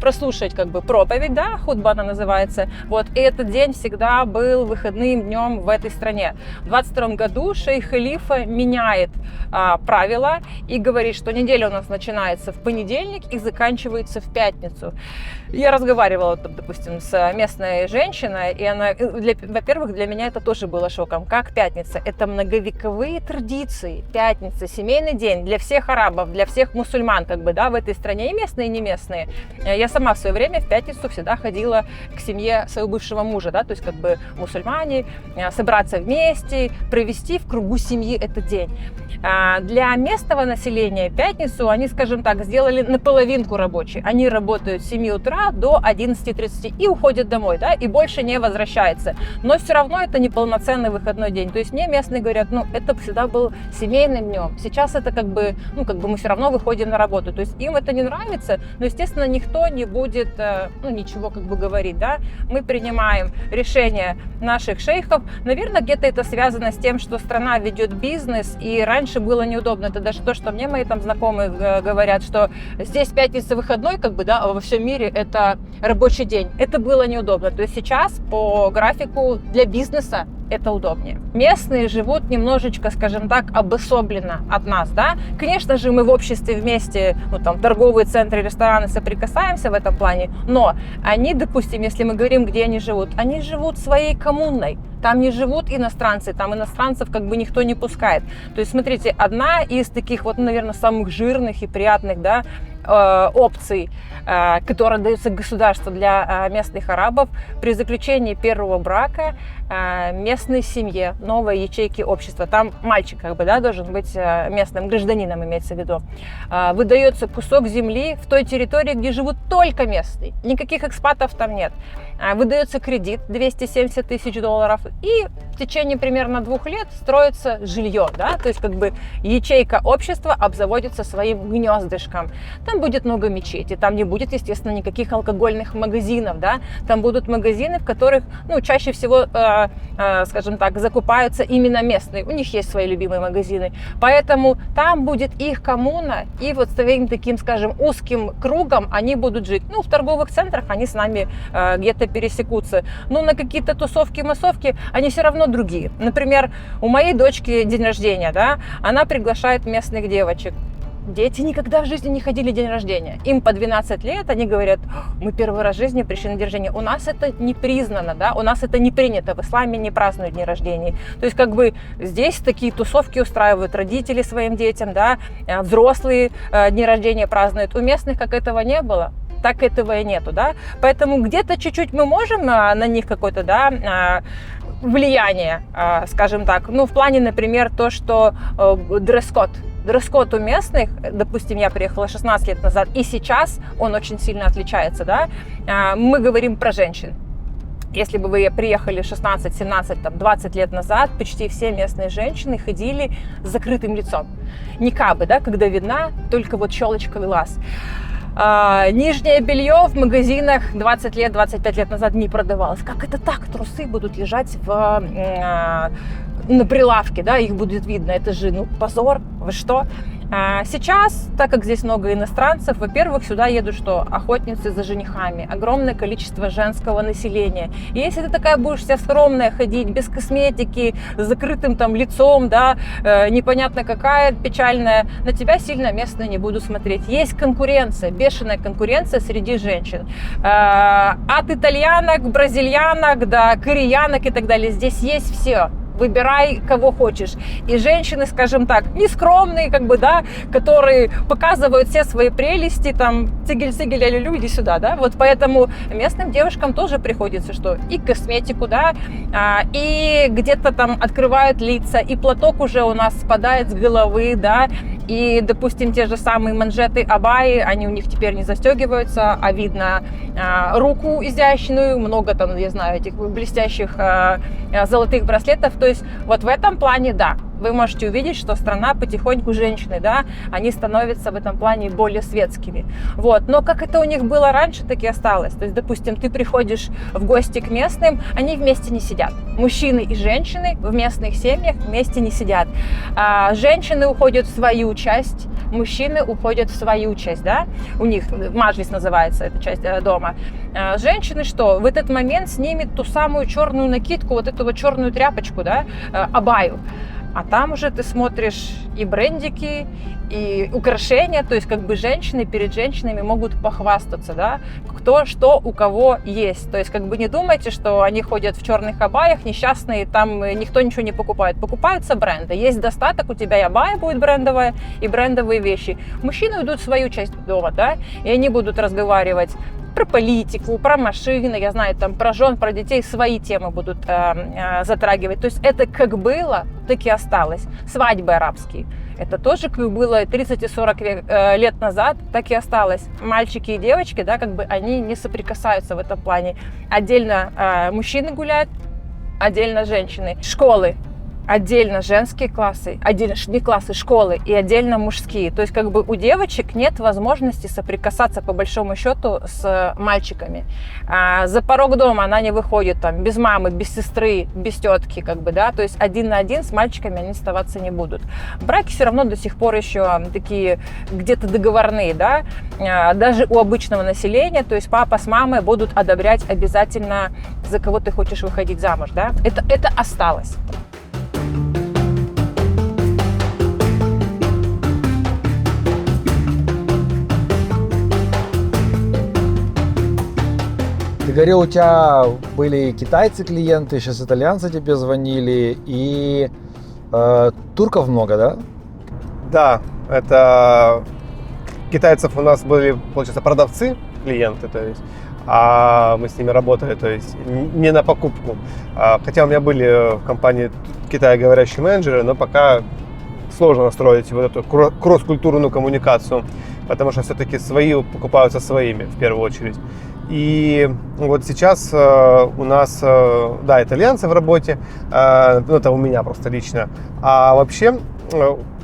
прослушать как бы проповедь, да, хутба она называется, вот, и этот день всегда был выходным днем в этой стране. В 22 году шейх Халифа меняет правила и говорит, что неделя у нас начинается в понедельник и заканчивается в пятницу. Я разговаривала, допустим, с местной женщиной, и она, во-первых, для меня это тоже было шоком. Как пятница? Это многовековые традиции. Пятница, семейный день для всех арабов, для всех мусульман, как бы, да, в этой стране, и местные, и не местные. Я сама в свое время в пятницу всегда ходила к семье своего бывшего мужа, да, то есть как бы мусульмане, собраться вместе, провести в кругу семьи этот день. Для местного населения пятницу они, скажем так, сделали наполовинку рабочей. Они работают с 7 утра утра до 11:30 и уходит домой, да, и больше не возвращается. Но все равно это не полноценный выходной день. То есть мне местные говорят, ну, это всегда был семейным днем. Сейчас это как бы мы все равно выходим на работу. То есть им это не нравится, но, естественно, никто не будет, ничего как бы говорить, да. Мы принимаем решения наших шейхов. Наверное, где-то это связано с тем, что страна ведет бизнес, и раньше было неудобно. Это даже то, что мне мои там знакомые говорят, что здесь пятница выходной, как бы, да, а во всем мире это рабочий день. Это было неудобно. То есть сейчас по графику для бизнеса это удобнее. Местные живут немножечко, скажем так, обособленно от нас, да. Конечно же, мы в обществе вместе, торговые центры, рестораны соприкасаемся в этом плане, но они, допустим, если мы говорим, где они живут своей коммунной. Там не живут иностранцы, там иностранцев как бы никто не пускает. То есть, смотрите, одна из таких наверное, самых жирных и приятных, да, опций, которая дается государству для местных арабов при заключении первого брака местной семье, новой ячейки общества. Там мальчик как бы, да, должен быть местным гражданином, имеется в виду. Выдается кусок земли в той территории, где живут только местные. Никаких экспатов там нет. Выдается кредит $270 тысяч, и в течение примерно 2 лет строится жилье, да, то есть как бы ячейка общества обзаводится своим гнездышком. Там будет много мечетей, там не будет, естественно, никаких алкогольных магазинов, да, там будут магазины, в которых, чаще всего, скажем так, закупаются именно местные, у них есть свои любимые магазины, поэтому там будет их коммуна, и вот своим таким, скажем, узким кругом они будут жить. В торговых центрах они с нами где-то пересекутся, но на какие-то тусовки, массовки они все равно другие. Например, у моей дочки день рождения, да, она приглашает местных девочек. Дети никогда в жизни не ходили день рождения. Им по 12 лет, они говорят, мы первый раз в жизни пришли на день рождения. У нас это не признано, да, у нас это не принято, в исламе не празднуют дни рождения. То есть как бы здесь такие тусовки устраивают родители своим детям, да, взрослые дни рождения празднуют. У местных как этого не было, так этого и нету, да. Поэтому где-то чуть-чуть мы можем на них какое-то, да, влияние, скажем так. В плане, например, то, что дресс-код. Дресс-код у местных, допустим, я приехала 16 лет назад, и сейчас он очень сильно отличается, да. Мы говорим про женщин. Если бы вы приехали 16, 17, 20 лет назад, почти все местные женщины ходили с закрытым лицом. Никабы, да, когда видна только щелочка глаз. Нижнее белье в магазинах 20 лет, 25 лет назад не продавалось. Как это так? Трусы будут лежать на прилавке, да, их будет видно. Это же, позор, вы что? Сейчас, так как здесь много иностранцев, во-первых, сюда едут что? Охотницы за женихами, огромное количество женского населения. И если ты такая будешь вся скромная ходить, без косметики, с закрытым лицом, да, непонятно какая, печальная, на тебя сильно местные не будут смотреть. Есть конкуренция, бешеная конкуренция среди женщин. От итальянок, бразильянок до кореянок и так далее. Здесь есть все. Выбирай, кого хочешь. И женщины, скажем так, нескромные, как бы, да, которые показывают все свои прелести, цигель-цигель, аллилуйя, иди сюда, да, поэтому местным девушкам тоже приходится что? И косметику, да, и где-то открывают лица, и платок уже у нас спадает с головы, да, и, допустим, те же самые манжеты абайи, они у них теперь не застегиваются, а видно руку изящную, много я знаю, этих блестящих золотых браслетов. То есть в этом плане, да, вы можете увидеть, что страна потихоньку, женщины, да, они становятся в этом плане более светскими. Но как это у них было раньше, так и осталось. То есть, допустим, ты приходишь в гости к местным, они вместе не сидят. Мужчины и женщины в местных семьях вместе не сидят. Женщины уходят в свою часть, мужчины уходят в свою часть, да, у них маджлис называется эта часть дома. Женщины что? В этот момент снимет ту самую черную накидку, эту черную тряпочку, да, абаю. А там уже ты смотришь и брендики, и украшения, то есть как бы женщины перед женщинами могут похвастаться, да, кто что у кого есть. То есть как бы не думайте, что они ходят в черных абаях, несчастные, там никто ничего не покупает. Покупаются бренды. Есть достаток, у тебя и абая будет брендовая, и брендовые вещи. Мужчины идут в свою часть дома, да, и они будут разговаривать про политику, про машины, я знаю, про жен, про детей, свои темы будут затрагивать. То есть это как было, таки осталось. Свадьбы арабские. Это тоже как бы было 30 и 40 лет назад, так и осталось. Мальчики и девочки, да, как бы они не соприкасаются в этом плане. Отдельно мужчины гуляют, отдельно женщины. Школы. Отдельно женские классы, отдельно не классы, школы и отдельно мужские. То есть как бы у девочек нет возможности соприкасаться по большому счету с мальчиками. За порог дома она не выходит там без мамы, без сестры, без тетки, как бы, да. То есть один на один с мальчиками они оставаться не будут. Браки все равно до сих пор еще такие где-то договорные, да. Даже у обычного населения, то есть папа с мамой будут одобрять обязательно, за кого ты хочешь выходить замуж, да. Это осталось. Ты говорил, у тебя были китайцы клиенты, сейчас итальянцы тебе звонили, и турков много, да? Да, это китайцев у нас были, получается, продавцы, клиенты, то есть, а мы с ними работали, то есть не на покупку. Хотя у меня были в компании китайскоговорящие менеджеры, но пока сложно настроить вот эту кросс-культурную коммуникацию, потому что все-таки свои покупаются своими в первую очередь. И вот сейчас у нас, да, итальянцы в работе, ну, это у меня просто лично, а вообще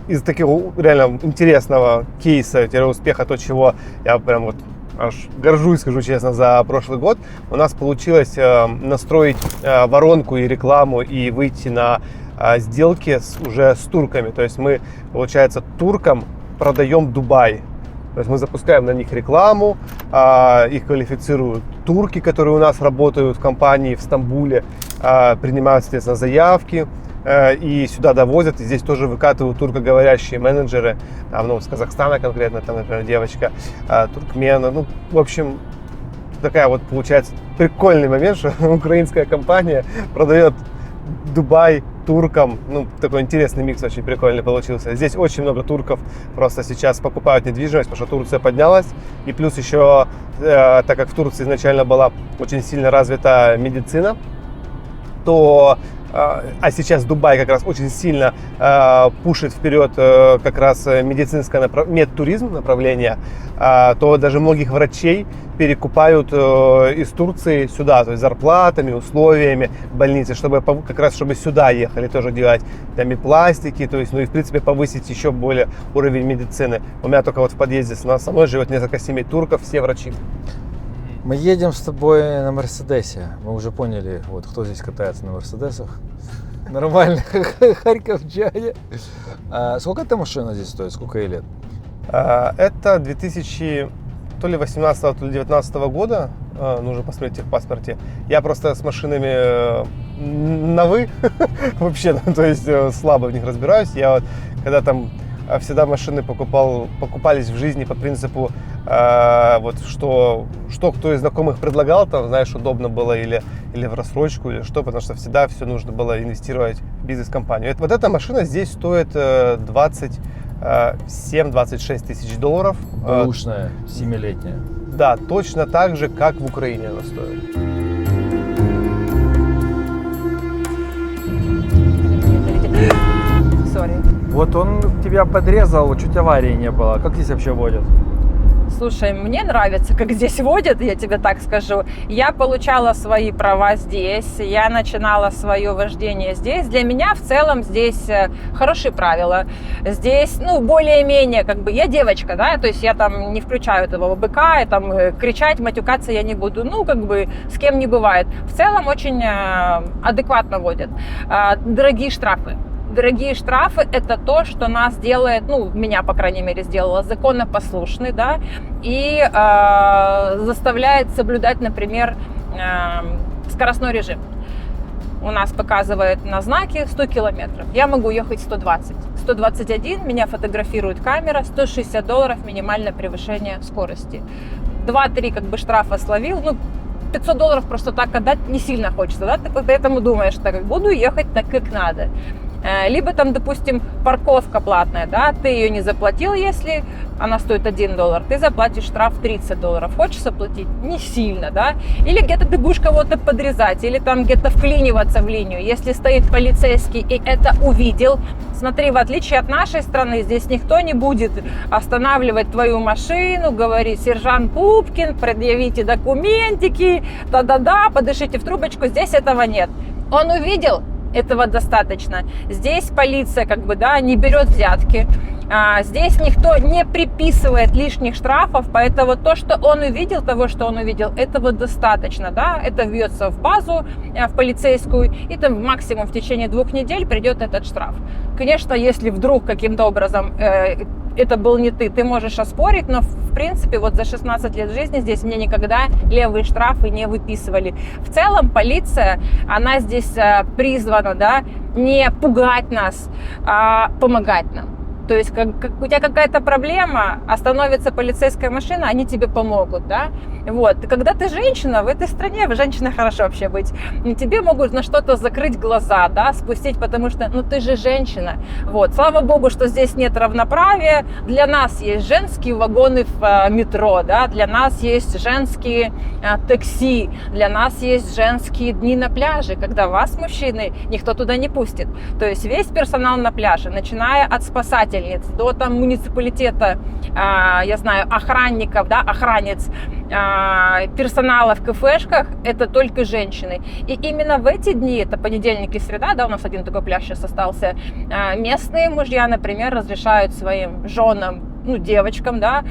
из такого реально интересного кейса, успеха, то, чего я прям вот аж горжусь, скажу честно, за прошлый год, у нас получилось настроить воронку и рекламу и выйти на сделки уже с турками. То есть мы, получается, туркам продаем Дубай. То есть мы запускаем на них рекламу, их квалифицируют турки, которые у нас работают в компании в Стамбуле, принимают, соответственно, заявки и сюда довозят. И здесь тоже выкатывают туркоговорящие менеджеры, там, ну, с Казахстана конкретно, там, например, девочка, туркмена. Ну, в общем, такая вот получается прикольный момент, что украинская компания продает Дубай туркам. Ну, такой интересный микс очень прикольный получился. Здесь очень много турков просто сейчас покупают недвижимость, потому что Турция поднялась. И плюс еще, так как в Турции изначально была очень сильно развита медицина, то а сейчас Дубай как раз очень сильно пушит вперед как раз медицинское медтуризм направление, то даже многих врачей перекупают из Турции сюда, то есть зарплатами, условиями больницы, чтобы как раз чтобы сюда ехали тоже делать там и пластики, то есть, ну и в принципе повысить еще более уровень медицины. У меня только вот в подъезде со мной живет несколько семей турков, все врачи. Мы едем с тобой на Мерседесе. Мы уже поняли, вот кто здесь катается на Мерседесах. Нормально, харьковчане. Сколько эта машина здесь стоит? Сколько ей лет? Это 2000 то ли 18 то ли 2019 года. Нужно посмотреть в техпаспорте. Я просто с машинами на «вы» вообще, то есть слабо в них разбираюсь. Я вот, когда там всегда машины покупались в жизни по принципу, вот что кто из знакомых предлагал, там, знаешь, удобно было или в рассрочку, или что, потому что всегда все нужно было инвестировать в бизнес-компанию. Вот эта машина здесь стоит 27-26 тысяч долларов. Бэушная, 7-летняя. Да, точно так же, как в Украине она стоит. Sorry. Вот он тебя подрезал, чуть аварии не было. Как здесь вообще водят? Слушай, мне нравится, как здесь водят, я тебе так скажу. Я получала свои права здесь, я начинала свое вождение здесь. Для меня в целом здесь хорошие правила. Здесь, ну, более-менее, как бы, я девочка, да, то есть я там не включаю этого быка, и там кричать, матюкаться я не буду. Ну, как бы, с кем не бывает. В целом очень адекватно водят. Дорогие штрафы. Дорогие штрафы – это то, что нас делает, ну, меня, по крайней мере, сделало законопослушный, да, и заставляет соблюдать, например, скоростной режим. У нас показывает на знаке 100 километров. Я могу ехать 120. 121 меня фотографирует камера, $160 минимальное превышение скорости. 2-3 как бы штрафа словил, ну, $500 просто так отдать не сильно хочется, да, ты поэтому думаешь, так буду ехать так, как надо. Либо там, допустим, парковка платная, да, ты ее не заплатил, если она стоит $1, ты заплатишь штраф $30. Хочешь заплатить? Не сильно, да? Или где-то ты будешь кого-то подрезать, или там где-то вклиниваться в линию. Если стоит полицейский и это увидел, смотри, в отличие от нашей страны, здесь никто не будет останавливать твою машину, говорить: сержант Пупкин, предъявите документики, да-да-да, подышите в трубочку. Здесь этого нет. Он увидел, этого достаточно. Здесь полиция как бы, да, не берет взятки. Здесь никто не приписывает лишних штрафов, поэтому то, что он увидел, этого достаточно, да, это вьется в базу, в полицейскую, и там максимум в течение 2 недель придет этот штраф. Конечно, если вдруг каким-то образом это был не ты можешь оспорить, но в принципе вот за 16 лет жизни здесь мне никогда левые штрафы не выписывали. В целом полиция, она здесь призвана, да, не пугать нас, а помогать нам. То есть, как у тебя какая-то проблема, остановится полицейская машина, они тебе помогут, да? Вот. И когда ты женщина, в этой стране, женщина хорошо вообще быть, тебе могут на что-то закрыть глаза, да, спустить, потому что, ну, ты же женщина. Вот. Слава богу, что здесь нет равноправия. Для нас есть женские вагоны в метро, да, для нас есть женские такси, для нас есть женские дни на пляже, когда вас, мужчины, никто туда не пустит. То есть весь персонал на пляже, начиная от спасателей, до там муниципалитета, я знаю, охранников, да, охранниц, персонала в кафешках, это только женщины. И именно в эти дни, это понедельник и среда, да, у нас один такой пляж сейчас остался, местные мужья, например, разрешают своим женам, ну, девочкам, да,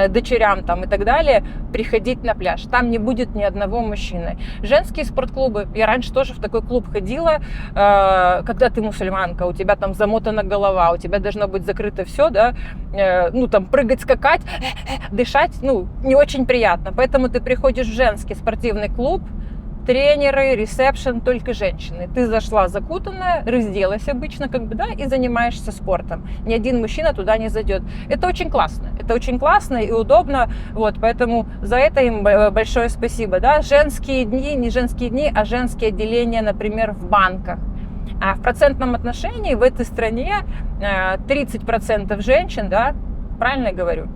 дочерям там и так далее, приходить на пляж. Там не будет ни одного мужчины. Женские спортклубы. Я раньше тоже в такой клуб ходила, когда ты мусульманка, у тебя там замотана голова, у тебя должно быть закрыто все, да, ну, там, прыгать, скакать, дышать, ну, не очень приятно. Поэтому ты приходишь в женский спортивный клуб, тренеры, ресепшн, только женщины. Ты зашла закутанная, разделась обычно, как бы, да, и занимаешься спортом. Ни один мужчина туда не зайдет. Это очень классно и удобно, вот, поэтому за это им большое спасибо, да. Женские дни, не женские дни, а женские отделения, например, в банках. А в процентном отношении в этой стране 30% женщин, да, правильно я говорю?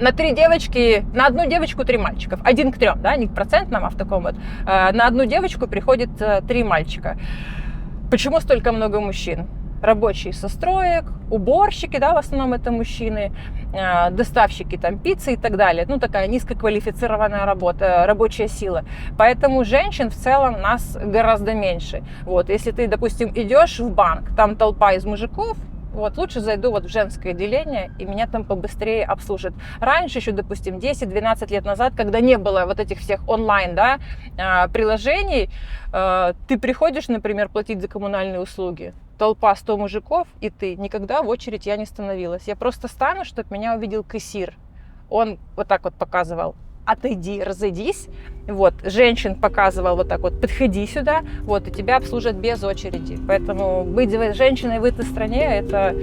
На 3 девочки, на одну девочку 3 мальчиков. 1 к 3, да, не в процентном, а в таком вот. На одну девочку приходит 3 мальчика. Почему столько много мужчин? Рабочие со строек, уборщики, да, в основном это мужчины, доставщики там пиццы и так далее. Ну, такая низкоквалифицированная работа, рабочая сила. Поэтому женщин в целом нас гораздо меньше. Вот, если ты, допустим, идешь в банк, там толпа из мужиков, вот, лучше зайду вот в женское отделение, и меня там побыстрее обслужат. Раньше еще, допустим, 10-12 лет назад, когда не было вот этих всех онлайн, да, приложений, ты приходишь, например, платить за коммунальные услуги, толпа 100 мужиков, и ты. Никогда в очередь я не становилась. Я просто стану, чтобы меня увидел кассир. Он вот так вот показывал: отойди, разойдись. Вот, женщин показывал вот так вот: подходи сюда, вот, и тебя обслужат без очереди. Поэтому быть женщиной в этой стране – это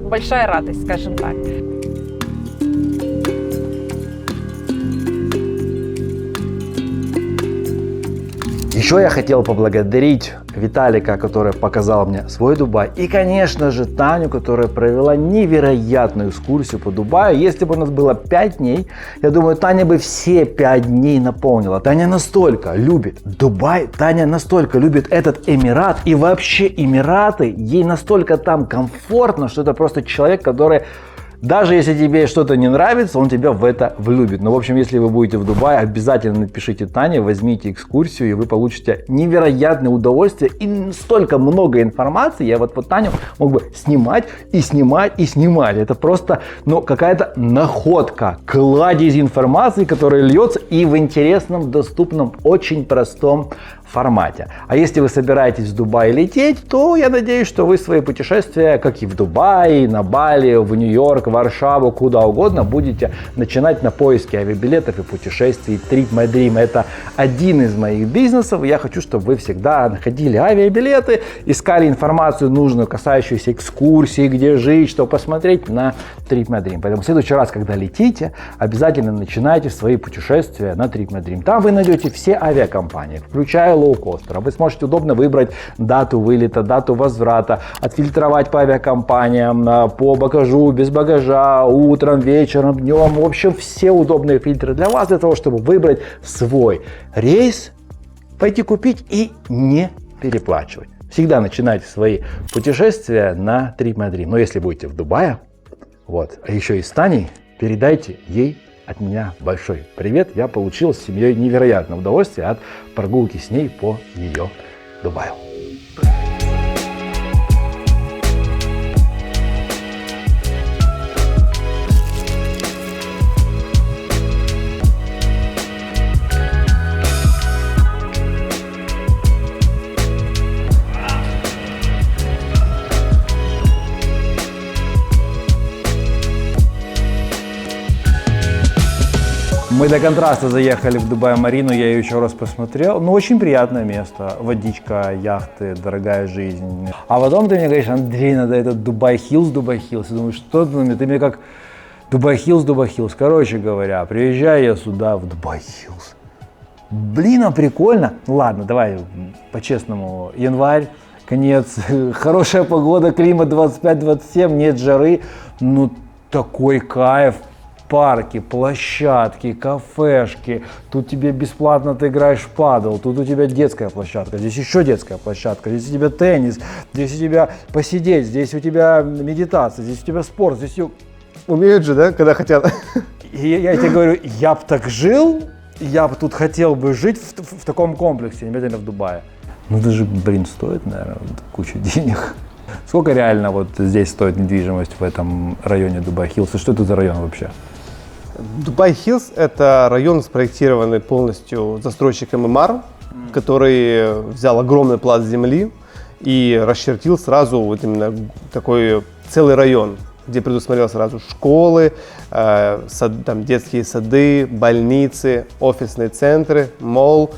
большая радость, скажем так. Еще я хотел поблагодарить Виталика, который показал мне свой Дубай, и, конечно же, Таню, которая провела невероятную экскурсию по Дубаю. Если бы у нас было 5 дней, я думаю, Таня бы все 5 дней наполнила. Таня настолько любит Дубай, Таня настолько любит этот Эмират, и вообще Эмираты, ей настолько там комфортно, что это просто человек, который... Даже если тебе что-то не нравится, он тебя в это влюбит. Но, в общем, если вы будете в Дубае, обязательно напишите Тане, возьмите экскурсию, и вы получите невероятное удовольствие и столько много информации. Я вот Таню мог бы снимать и снимать и снимать. Это просто, ну, какая-то находка, кладезь информации, которая льется и в интересном, доступном, очень простом формате. А если вы собираетесь в Дубай лететь, то я надеюсь, что вы свои путешествия, как и в Дубае, на Бали, в Нью-Йорк, Варшаву, куда угодно, будете начинать на поиски авиабилетов и путешествий. Trip My Dream — это один из моих бизнесов. Я хочу, чтобы вы всегда находили авиабилеты, искали информацию нужную, касающуюся экскурсий, где жить, что посмотреть на Trip My Dream. Поэтому в следующий раз, когда летите, обязательно начинайте свои путешествия на Trip My Dream. Там вы найдете все авиакомпании, включая лоукостера. Вы сможете удобно выбрать дату вылета, дату возврата, отфильтровать по авиакомпаниям, по багажу, без багажа, утром, вечером, днем. В общем, все удобные фильтры для вас, для того, чтобы выбрать свой рейс, пойти купить и не переплачивать. Всегда начинайте свои путешествия на TripMadri. Но если будете в Дубае, вот, а еще и с Таней, передайте ей от меня большой привет. Я получил с семьей невероятное удовольствие от прогулки с ней по ее Дубаю. Мы до контраста заехали в Дубай-Марину, я ее еще раз посмотрел. Ну, очень приятное место. Водичка, яхты, дорогая жизнь. А потом ты мне говоришь: Андрей, надо этот Дубай-Хиллз. Я думаю, что ты мне как Дубай-Хиллз. Короче говоря, приезжаю я сюда, в Дубай-Хиллз. Блин, а прикольно. Ладно, давай по-честному. Январь, конец, хорошая погода, климат 25-27, нет жары. Ну, такой кайф. Парки, площадки, кафешки. Тут тебе бесплатно ты играешь в падл. Тут у тебя детская площадка. Здесь еще детская площадка. Здесь у тебя теннис. Здесь у тебя посидеть. Здесь у тебя медитация. Здесь у тебя спорт. Здесь Умеют же, да, когда хотят. И я тебе говорю, я бы так жил. Я бы тут хотел бы жить в таком комплексе, не обязательно в Дубае. Ну, это же, блин, стоит, наверное, кучу денег. Сколько реально вот здесь стоит недвижимость в этом районе Дубай-Хиллз? И что это за район вообще? Дубай-Хиллз – это район, спроектированный полностью застройщиком Эмар, который взял огромный пласт земли и расчертил сразу вот именно такой целый район, где предусмотрел сразу школы, там детские сады, больницы, офисные центры, молл,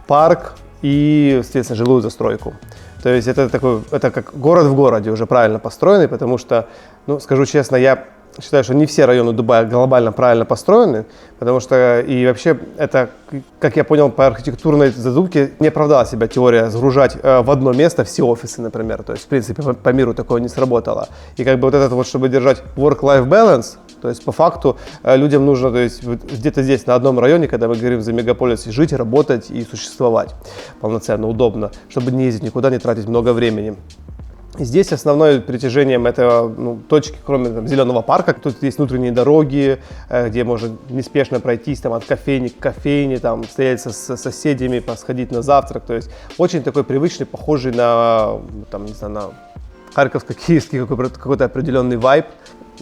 парк и, естественно, жилую застройку. То есть это как город в городе, уже правильно построенный, потому что, ну, скажу честно, я считаю, что не все районы Дубая глобально правильно построены, потому что и вообще это, как я понял, по архитектурной задумке не оправдала себя теория сгружать в одно место все офисы, например. То есть, в принципе, по миру такое не сработало. И как бы вот это вот, чтобы держать work-life balance, то есть по факту людям нужно, то есть где-то здесь на одном районе, когда мы говорим за мегаполис, жить, работать и существовать полноценно, удобно, чтобы не ездить никуда, не тратить много времени. Здесь основное притяжением этого точки, кроме зеленого парка, тут есть внутренние дороги, где можно неспешно пройтись там, от кофейни к кофейне, там, встретиться с соседями, сходить на завтрак. То есть очень такой привычный, похожий на, там, не знаю, на харьковско-киевский какой-то определенный вайб.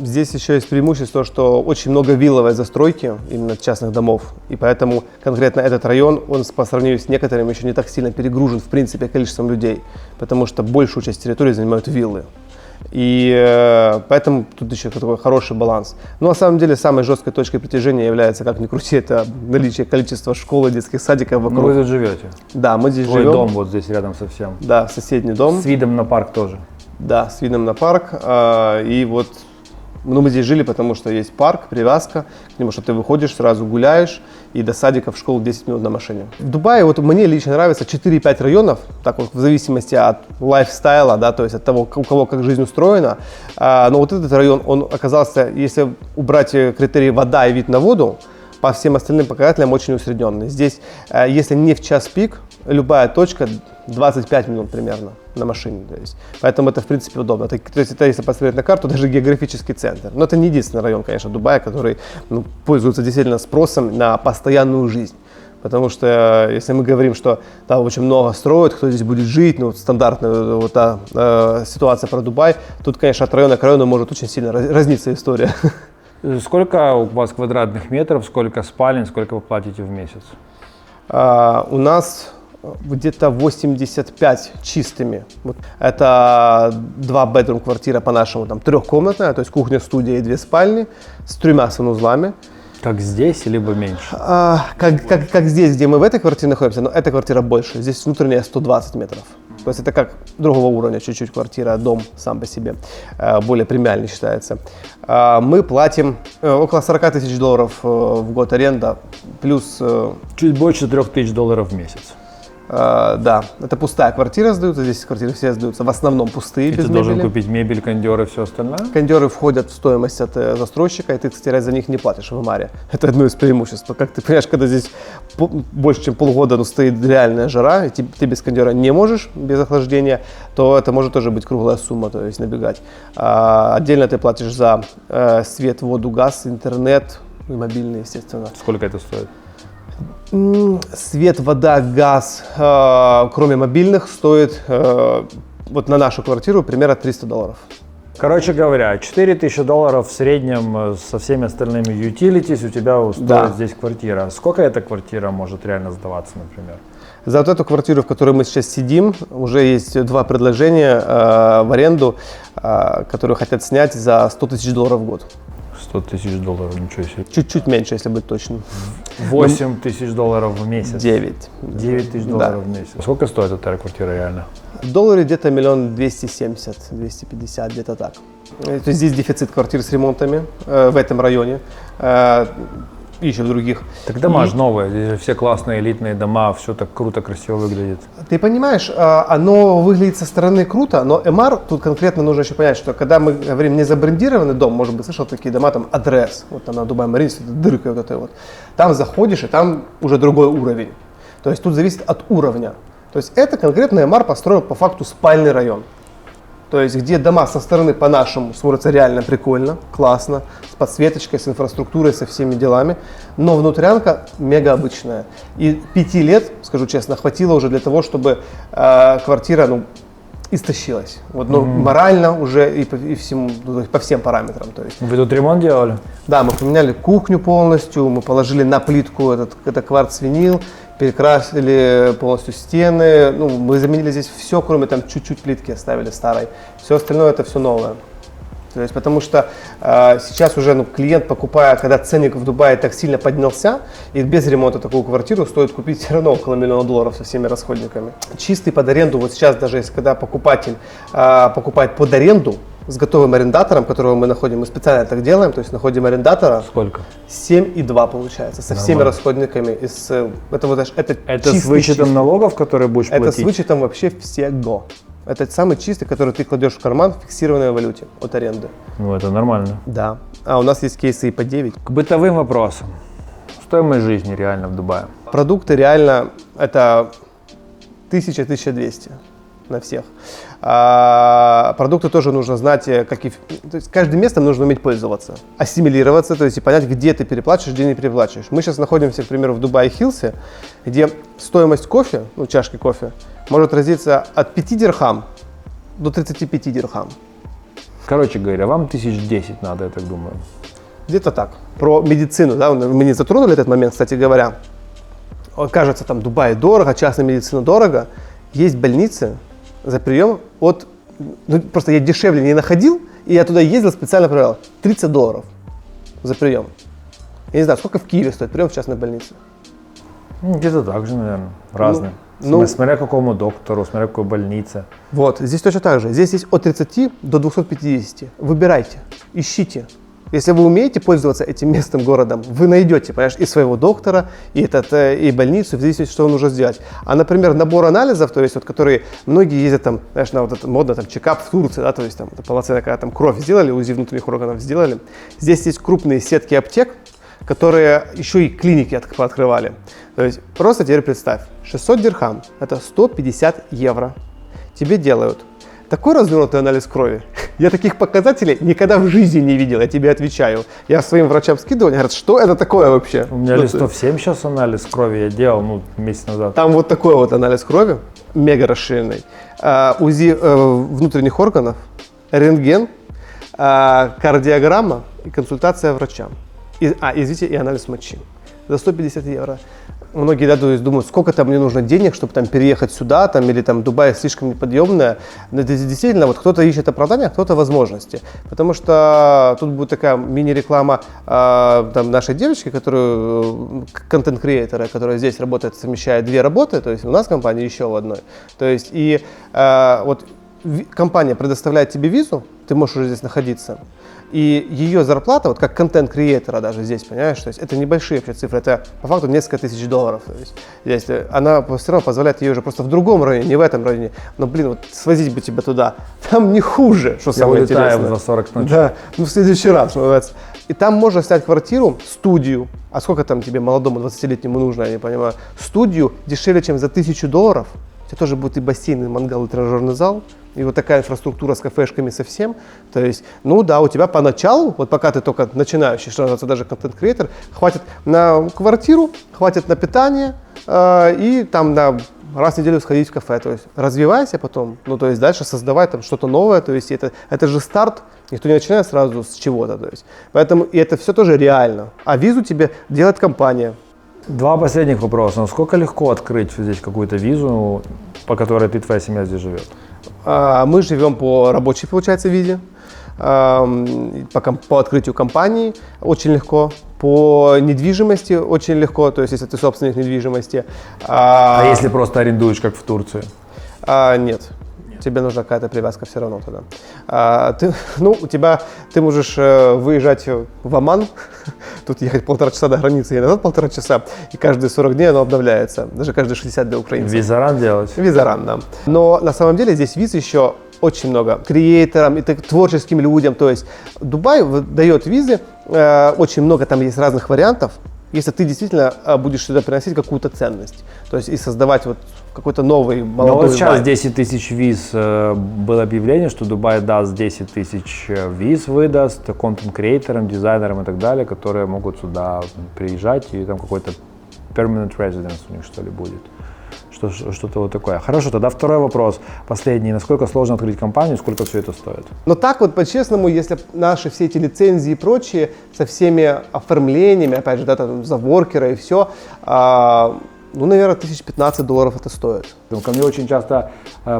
Здесь еще есть преимущество, что очень много вилловой застройки, именно частных домов, и поэтому конкретно этот район, он по сравнению с некоторыми еще не так сильно перегружен, в принципе, количеством людей, потому что большую часть территории занимают виллы. И поэтому тут еще такой хороший баланс. Но на самом деле самой жесткой точкой притяжения является, как ни крути, это наличие количества школ и детских садиков вокруг. Ну, вы тут живете? Да, мы здесь Твой живем. дом вот здесь рядом совсем. Да, соседний дом. С видом на парк тоже. Да, с видом на парк. И вот мы здесь жили, потому что есть парк, привязка к нему, что ты выходишь, сразу гуляешь, и до садика в школу 10 минут на машине. В Дубае вот мне лично нравится 4-5 районов, так вот в зависимости от лайфстайла, да, то есть от того, у кого как жизнь устроена. Но вот этот район, он оказался, если убрать критерии вода и вид на воду, по всем остальным показателям очень усредненный. Здесь, если не в час пик, любая точка 25 минут примерно на машине. То есть, поэтому это, в принципе, удобно. То есть это, если посмотреть на карту, даже географический центр. Но это не единственный район, конечно, Дубая, который пользуется действительно спросом на постоянную жизнь. Потому что если мы говорим, что там очень много строят, кто здесь будет жить, стандартная вот та ситуация про Дубай, тут, конечно, от района к району может очень сильно разниться история. Сколько у вас квадратных метров, сколько спален, сколько вы платите в месяц? У нас где-то 85 чистыми. Вот. Это 2-бедрум квартира по-нашему, там трехкомнатная, то есть кухня, студия и 2 спальни с 3 санузлами. Как здесь, либо меньше? Как здесь, где мы в этой квартире находимся, но эта квартира больше. Здесь внутренняя 120 метров. То есть это как другого уровня чуть-чуть квартира, дом сам по себе, более премиальный считается. Мы платим около $40 000 в год аренда, плюс... Чуть больше $3 000 в месяц. Да, это пустая квартира сдаются, здесь квартиры все сдаются в основном пустые, И без ты должен мебели. купить мебель, кондер и все остальное? Кондеры входят в стоимость от застройщика, и ты, кстати, за них не платишь в Эмаре. Это одно из преимуществ. Как ты понимаешь, когда здесь больше, чем полгода стоит реальная жара, и ты без кондера не можешь, без охлаждения, то это может тоже быть круглая сумма, то есть набегать. Отдельно ты платишь за свет, воду, газ, интернет и мобильный, естественно. Сколько это стоит? Свет, вода, газ, кроме мобильных, стоит вот на нашу квартиру примерно $300. Короче говоря, $4000 в среднем со всеми остальными utilities у тебя стоит Да. здесь квартира. Сколько эта квартира может реально сдаваться, например? За вот эту квартиру, в которой мы сейчас сидим, уже есть 2 предложения в аренду, которые хотят снять за $100 000 в год. $100 000, ничего себе. Чуть-чуть меньше, если быть точным. $8000 в месяц. 9. $9000 Да. в месяц. Сколько стоит эта квартира реально? В долларе где-то 1 270 000, 250 000, где-то так. То есть здесь дефицит квартир с ремонтами в этом районе. И еще в других. Так дома же новые, здесь все классные элитные дома, все так круто, красиво выглядит. Ты понимаешь, оно выглядит со стороны круто, но Эмар, тут конкретно нужно еще понять, что когда мы говорим не забрендированный дом, может быть, слышал такие дома, там, Адрес, вот там на Дубай-Марин, с этой дыркой вот этой вот, там заходишь, и там уже другой уровень. То есть тут зависит от уровня. То есть это конкретно Эмар построил по факту спальный район. То есть где дома со стороны по-нашему смотрятся реально прикольно, классно, с подсветочкой, с инфраструктурой, со всеми делами, но внутрянка мега обычная. И 5 лет, скажу честно, хватило уже для того, чтобы квартира истощилась. Вот, морально уже и всему, по всем параметрам. То есть. Вы тут ремонт делали? Да, мы поменяли кухню полностью, мы положили на плитку это кварц-винил, перекрасили полностью стены, мы заменили здесь все, кроме там чуть-чуть плитки оставили старой. Все остальное это все новое. То есть, потому что сейчас уже клиент, покупая, когда ценник в Дубае так сильно поднялся, и без ремонта такую квартиру стоит купить все равно около $1 миллиона со всеми расходниками. Чистый под аренду, вот сейчас даже если когда покупатель покупает под аренду, с готовым арендатором, которого мы находим, мы специально так делаем, то есть находим арендатора. Сколько? 7,2 получается, со всеми расходниками. Это с вычетом налогов, которые будешь платить? Это с вычетом вообще всего. Это самый чистый, который ты кладешь в карман в фиксированной валюте от аренды. Это нормально. Да. А у нас есть кейсы и по 9. К бытовым вопросам. Стоимость жизни реально в Дубае. Продукты реально это 1000-1200 на всех. Продукты тоже нужно знать, то есть каждым местом нужно уметь пользоваться, ассимилироваться, то есть и понять, где ты переплачиваешь, где не переплачиваешь. Мы сейчас находимся, к примеру, в Дубае-Хиллсе, где стоимость кофе, чашки кофе, может разиться от 5 дирхам до 35 дирхам. Короче говоря, вам 1010 надо, я так думаю. Где-то так. Про медицину, да, мы не затронули этот момент, кстати говоря. Кажется, там Дубай дорого, частная медицина дорого. Есть больницы за прием просто я дешевле не находил, и я туда ездил, специально проверял. $30 за прием. Я не знаю, сколько в Киеве стоит прием в частной больнице. Где-то так же, наверное, разные. Смотря какому доктору, смотря какой больнице. Вот, здесь точно так же. Здесь есть от 30 до 250. Выбирайте, ищите. Если вы умеете пользоваться этим местом, городом, вы найдете, понимаешь, и своего доктора, и больницу, в зависимости, что вам нужно сделать. А, например, набор анализов, то есть, которые многие ездят там, знаешь, на это модно, чекап в Турции, да, то есть там полноценная, когда там кровь сделали, УЗИ внутренних органов сделали. Здесь есть крупные сетки аптек, которые еще и клиники пооткрывали. То есть просто теперь представь, 600 дирхам, это 150 евро. Тебе делают такой развернутый анализ крови. Я таких показателей никогда в жизни не видел, я тебе отвечаю. Я своим врачам скидывал, они говорят, что это такое вообще? У меня листов 7 сейчас анализ крови я делал, месяц назад. Там вот такой вот анализ крови, мега расширенный. УЗИ внутренних органов, рентген, кардиограмма и консультация врача. И анализ мочи. За 150 евро. Многие думают, сколько там мне нужно денег, чтобы там переехать сюда, или там Дубай слишком неподъемная. Но это действительно, вот кто-то ищет оправдания, а кто-то возможности. Потому что тут будет такая мини-реклама нашей девочки, контент-креатора, которая здесь работает, совмещает 2 работы, то есть у нас в компании еще в одной. То есть и вот компания предоставляет тебе визу, ты можешь уже здесь находиться. И ее зарплата, вот как контент-креатора даже здесь, понимаешь, то есть это небольшие вообще цифры, это по факту несколько тысяч долларов. То есть, если она все равно позволяет ей уже просто в другом районе, не в этом районе. Но, блин, вот свозить бы тебя туда, там не хуже, что самое интересное. в 2:40 ночи. Да, ну в следующий раз, что называется. И там можно снять квартиру, студию, а сколько там тебе, молодому 20-летнему нужно, я не понимаю, студию дешевле, чем за $1000. У тебя тоже будет и бассейн, и мангал, и тренажерный зал, и вот такая инфраструктура с кафешками совсем. То есть, ну да, у тебя поначалу, вот пока ты только начинающий, что называется, даже контент-креатор, хватит на квартиру, хватит на питание и там на раз в неделю сходить в кафе. То есть развивайся потом, ну то есть дальше создавай там что-то новое, то есть это же старт, никто не начинает сразу с чего-то. То есть, поэтому и это все тоже реально. А визу тебе делает компания. 2 последних вопроса. Насколько легко открыть здесь какую-то визу, по которой ты, твоя семья здесь живет? Мы живем по рабочей, получается, визе. По открытию компании очень легко. По недвижимости очень легко, то есть если ты собственник недвижимости. А если просто арендуешь, как в Турции? Нет. Тебе нужна какая-то привязка все равно тогда. Ты можешь выезжать в Оман, тут ехать 1,5 часа до границы и назад 1,5 часа, и каждые 40 дней оно обновляется, даже каждые 60 для украинцев. Визаран делать? Визаран, да. Но на самом деле здесь виз еще очень много креаторам и творческим людям, то есть Дубай дает визы, очень много там есть разных вариантов, если ты действительно будешь сюда приносить какую-то ценность, то есть и создавать вот какой-то новый молодой. Но вот сейчас вайб. 10 тысяч виз, было объявление, что Дубай даст 10 тысяч виз, выдаст контент-креаторам, дизайнерам и так далее, которые могут сюда приезжать, и там какой-то permanent residence у них что ли будет. Что-то вот такое. Хорошо, тогда второй вопрос, последний. Насколько сложно открыть компанию, сколько все это стоит? Но так вот, по-честному, если наши все эти лицензии и прочие, со всеми оформлениями, опять же, да, там, за воркера и все, наверное, $1500 это стоит. Ко мне очень часто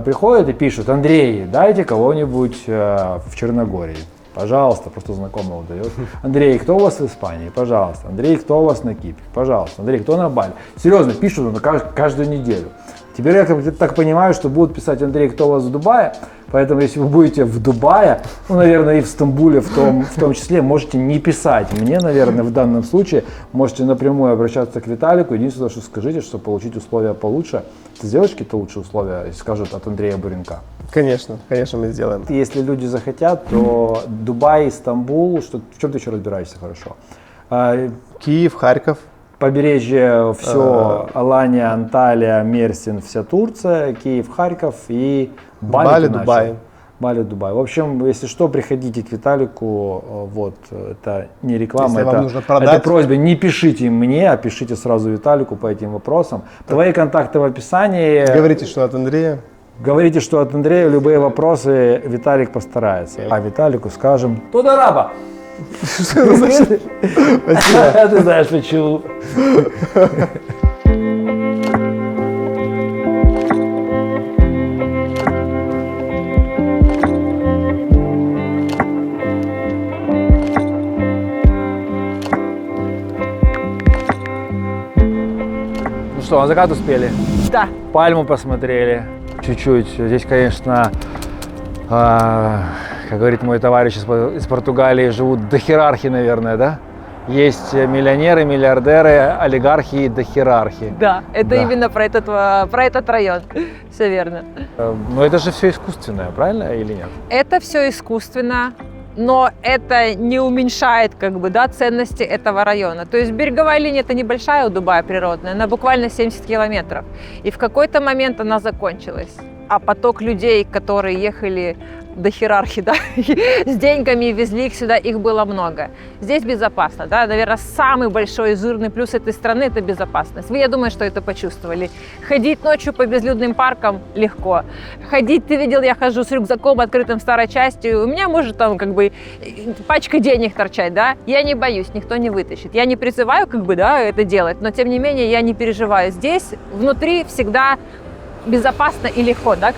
приходят и пишут: Андрей, дайте кого-нибудь в Черногории. Пожалуйста, просто знакомого дает. Андрей, кто у вас в Испании? Пожалуйста. Андрей, кто у вас на Кипре? Пожалуйста. Андрей, кто на Бали? Серьезно, пишут каждую неделю. Теперь я так понимаю, что будут писать: Андрей, кто у вас в Дубае? Поэтому, если вы будете в Дубае, наверное, и в Стамбуле в том числе, можете не писать мне, наверное, в данном случае. Можете напрямую обращаться к Виталику. Единственное, что скажите, чтобы получить условия получше. Ты сделаешь какие-то лучшие условия, если скажут от Андрея Буренка? Конечно, мы сделаем. Если люди захотят, то Дубай, Стамбул, в чем ты еще разбираешься хорошо? Киев, Харьков. Побережье, все, Алания, Анталия, Мерсин, вся Турция, Киев, Харьков и Бали, Дубай. Бали, Дубай. В общем, если что, приходите к Виталику, вот, это не реклама, это просьба, не пишите мне, а пишите сразу Виталику по этим вопросам. Твои контакты в описании. Говорите, что от Андрея. Говорите, что от Андрея, любые вопросы Виталик постарается. А Виталику скажем: Тодараба! Что это значит? Спасибо. Ты знаешь почему. Ну что, на закат успели? Да. Пальму посмотрели чуть-чуть. Здесь, конечно, как говорит мой товарищ из Португалии, живут дохерархи, наверное, да? Есть миллионеры, миллиардеры, олигархи и дохерархи. Да, это именно про этот район. Все верно. Но это же все искусственное, правильно или нет? Это все искусственно, но это не уменьшает ценности этого района. То есть береговая линия это небольшая у Дубая природная, она буквально 70 километров. И в какой-то момент она закончилась. А поток людей, которые ехали дохерархи, да, с деньгами и везли их сюда, их было много. Здесь безопасно, да, наверное, самый большой жирный плюс этой страны – это безопасность. Вы, я думаю, что это почувствовали. Ходить ночью по безлюдным паркам легко. Ходить, ты видел, я хожу с рюкзаком открытым старой части, у меня может там пачка денег торчать, да, я не боюсь, никто не вытащит. Я не призываю это делать, но тем не менее я не переживаю. Здесь внутри всегда безопасно и легко, да,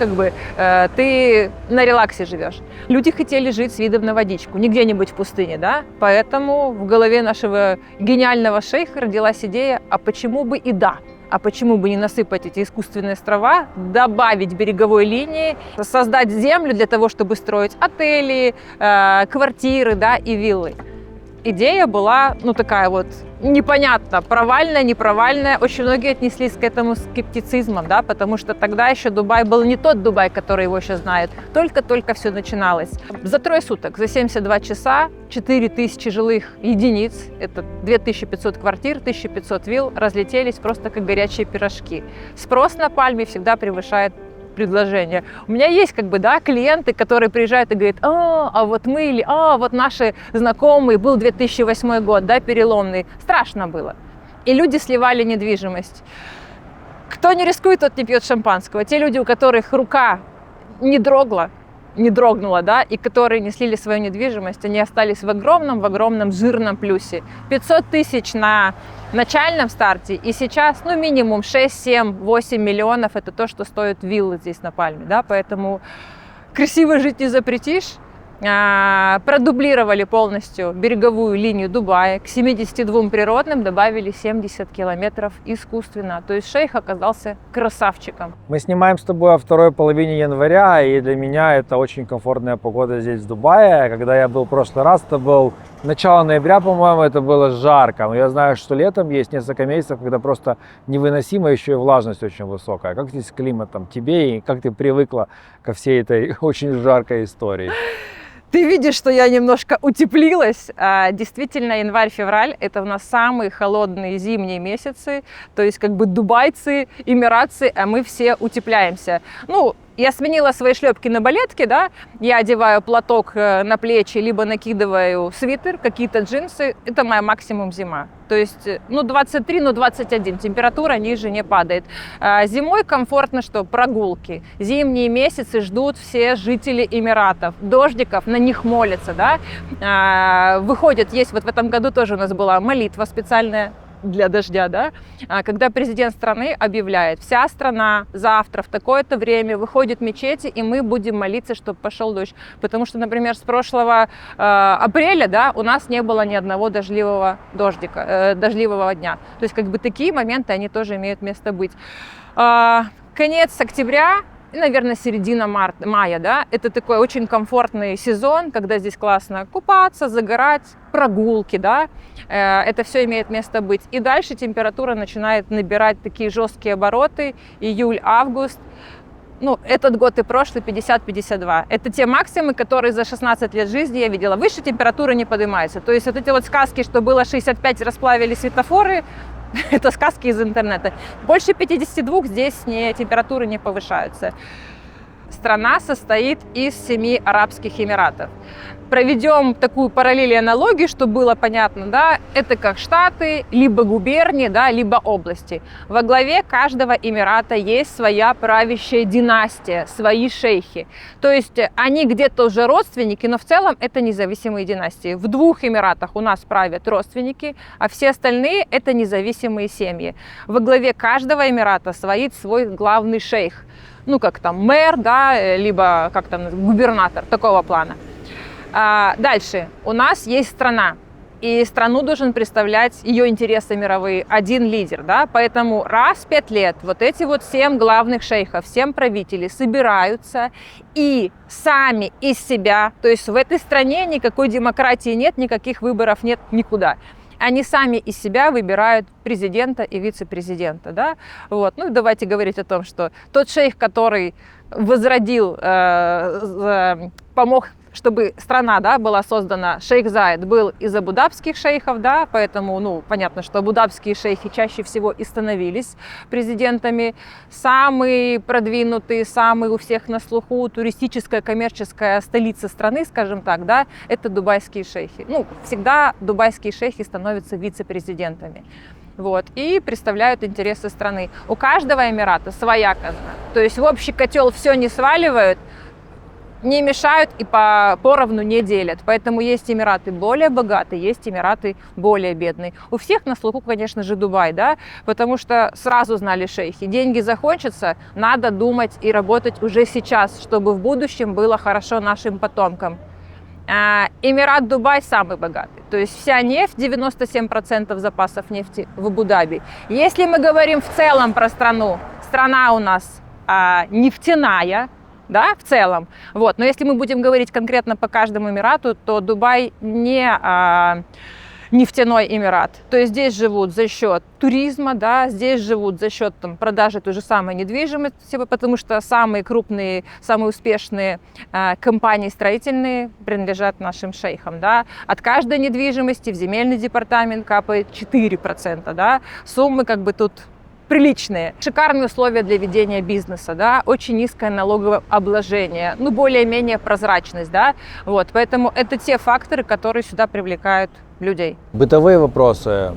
ты на релаксе живешь. Люди хотели жить с видом на водичку, не где-нибудь в пустыне, да, поэтому в голове нашего гениального шейха родилась идея, а почему бы и да, А почему бы не насыпать эти искусственные острова, добавить береговой линии, создать землю для того, чтобы строить отели, квартиры, да, и виллы. Идея была, ну, такая вот непонятно, провальная, не провальная. Очень многие отнеслись к этому скептицизмом, да, потому что тогда еще Дубай был не тот Дубай, который его сейчас знают. Только-только все начиналось. За 3 суток, за 72 часа 4000 жилых единиц, это 2500 квартир, 1500 вилл, разлетелись просто как горячие пирожки. Спрос на Пальме всегда превышает предложение. У меня есть как бы, да, клиенты, которые приезжают и говорят: а вот мы, или вот наши знакомые, был 2008 год, да, переломный. Страшно было. И люди сливали недвижимость. Кто не рискует, тот не пьет шампанского. Те люди, у которых рука не дрогнула, да, и которые не слили свою недвижимость, они остались в огромном жирном плюсе. 500 тысяч на начальном старте, и сейчас, ну, минимум 6, 7, 8 миллионов – это то, что стоят виллы здесь на Пальме, да, поэтому красиво жить не запретишь. Продублировали полностью береговую линию Дубая, к 72 природным добавили 70 километров искусственно, то есть шейх оказался красавчиком. Мы снимаем с тобой о второй половине января, и для меня это очень комфортная погода здесь в Дубае. Когда я был в прошлый раз, это был начало ноября, по-моему, это было жарко. Но я знаю, что летом есть несколько месяцев, когда просто невыносимо, еще и влажность очень высокая. Как здесь с климатом тебе, и как ты привыкла ко всей этой очень жаркой истории? Ты видишь, что я немножко утеплилась. Действительно, январь-февраль – это у нас самые холодные зимние месяцы. То есть как бы дубайцы, эмиратцы, а мы все утепляемся. Ну, я сменила свои шлепки на балетки, да, я одеваю платок на плечи, либо накидываю свитер, какие-то джинсы. Это моя максимум зима. То есть, ну, 23, ну, 21, температура ниже не падает. Зимой комфортно, что прогулки. Зимние месяцы ждут все жители Эмиратов. Дождиков, на них молятся, да. Выходят, есть вот в этом году тоже у нас была молитва специальная для дождя, да, когда президент страны объявляет: вся страна завтра в такое-то время выходит в мечети, и мы будем молиться, чтобы пошел дождь. Потому что, например, с прошлого апреля, да, у нас не было ни одного дождливого дня. То есть как бы такие моменты, они тоже имеют место быть. Конец октября, наверное, середина мая, да, это такой очень комфортный сезон, когда здесь классно купаться, загорать, прогулки, да, это все имеет место быть. И дальше температура начинает набирать такие жесткие обороты, июль-август. Ну, этот год и прошлый 50-52. Это те максимумы, которые за 16 лет жизни я видела. Выше температура не поднимается. То есть вот эти вот сказки, что было 65, расплавили светофоры, это сказки из интернета. Больше 52 здесь температуры не повышаются. Страна состоит из 7 арабских эмиратов. Проведем такую параллель и аналогию, чтобы было понятно, да, это как штаты, либо губернии, да, либо области. Во главе каждого эмирата есть своя правящая династия, свои шейхи. То есть они где-то уже родственники, но в целом это независимые династии. В 2 эмиратах у нас правят родственники, а все остальные это независимые семьи. Во главе каждого эмирата стоит свой главный шейх. Ну, как там мэр, да, либо как там губернатор, такого плана. Дальше. У нас есть страна, и страну должен представлять ее интересы мировые один лидер, да, поэтому раз в 5 лет вот эти вот 7 главных шейхов, 7 правителей собираются и сами из себя, то есть в этой стране никакой демократии нет, никаких выборов нет никуда. Они сами из себя выбирают президента и вице-президента, да, вот. Ну, давайте говорить о том, что тот шейх, который возродил, помог, чтобы страна, да, была создана, шейх Заид был из абу-дабских шейхов, да, поэтому, ну, понятно, что абу-дабские шейхи чаще всего и становились президентами. Самый продвинутый, самый у всех на слуху туристическая, коммерческая столица страны, скажем так, да, это дубайские шейхи. Ну, всегда дубайские шейхи становятся вице-президентами. Вот, и представляют интересы страны. У каждого эмирата своя казна. То есть в общий котел все не сваливают, не мешают и поровну не делят. Поэтому есть эмираты более богатые, есть эмираты более бедные. У всех на слуху, конечно же, Дубай, да, потому что сразу знали шейхи. Деньги закончатся, надо думать и работать уже сейчас, чтобы в будущем было хорошо нашим потомкам. Эмират Дубай самый богатый. То есть вся нефть, 97% запасов нефти в Абу-Даби. Если мы говорим в целом про страну, страна у нас нефтяная, да, в целом. Вот. Но если мы будем говорить конкретно по каждому Эмирату, то Дубай не нефтяной Эмират. То есть здесь живут за счет туризма, да, здесь живут за счет продажи той же самой недвижимости, потому что самые крупные, самые успешные компании строительные принадлежат нашим шейхам. Да. От каждой недвижимости в земельный департамент капает 4%. Да. Суммы как бы тут приличные. Шикарные условия для ведения бизнеса, да, очень низкое налоговое обложение, ну, более-менее прозрачность, да, вот, поэтому это те факторы, которые сюда привлекают людей. Бытовые вопросы,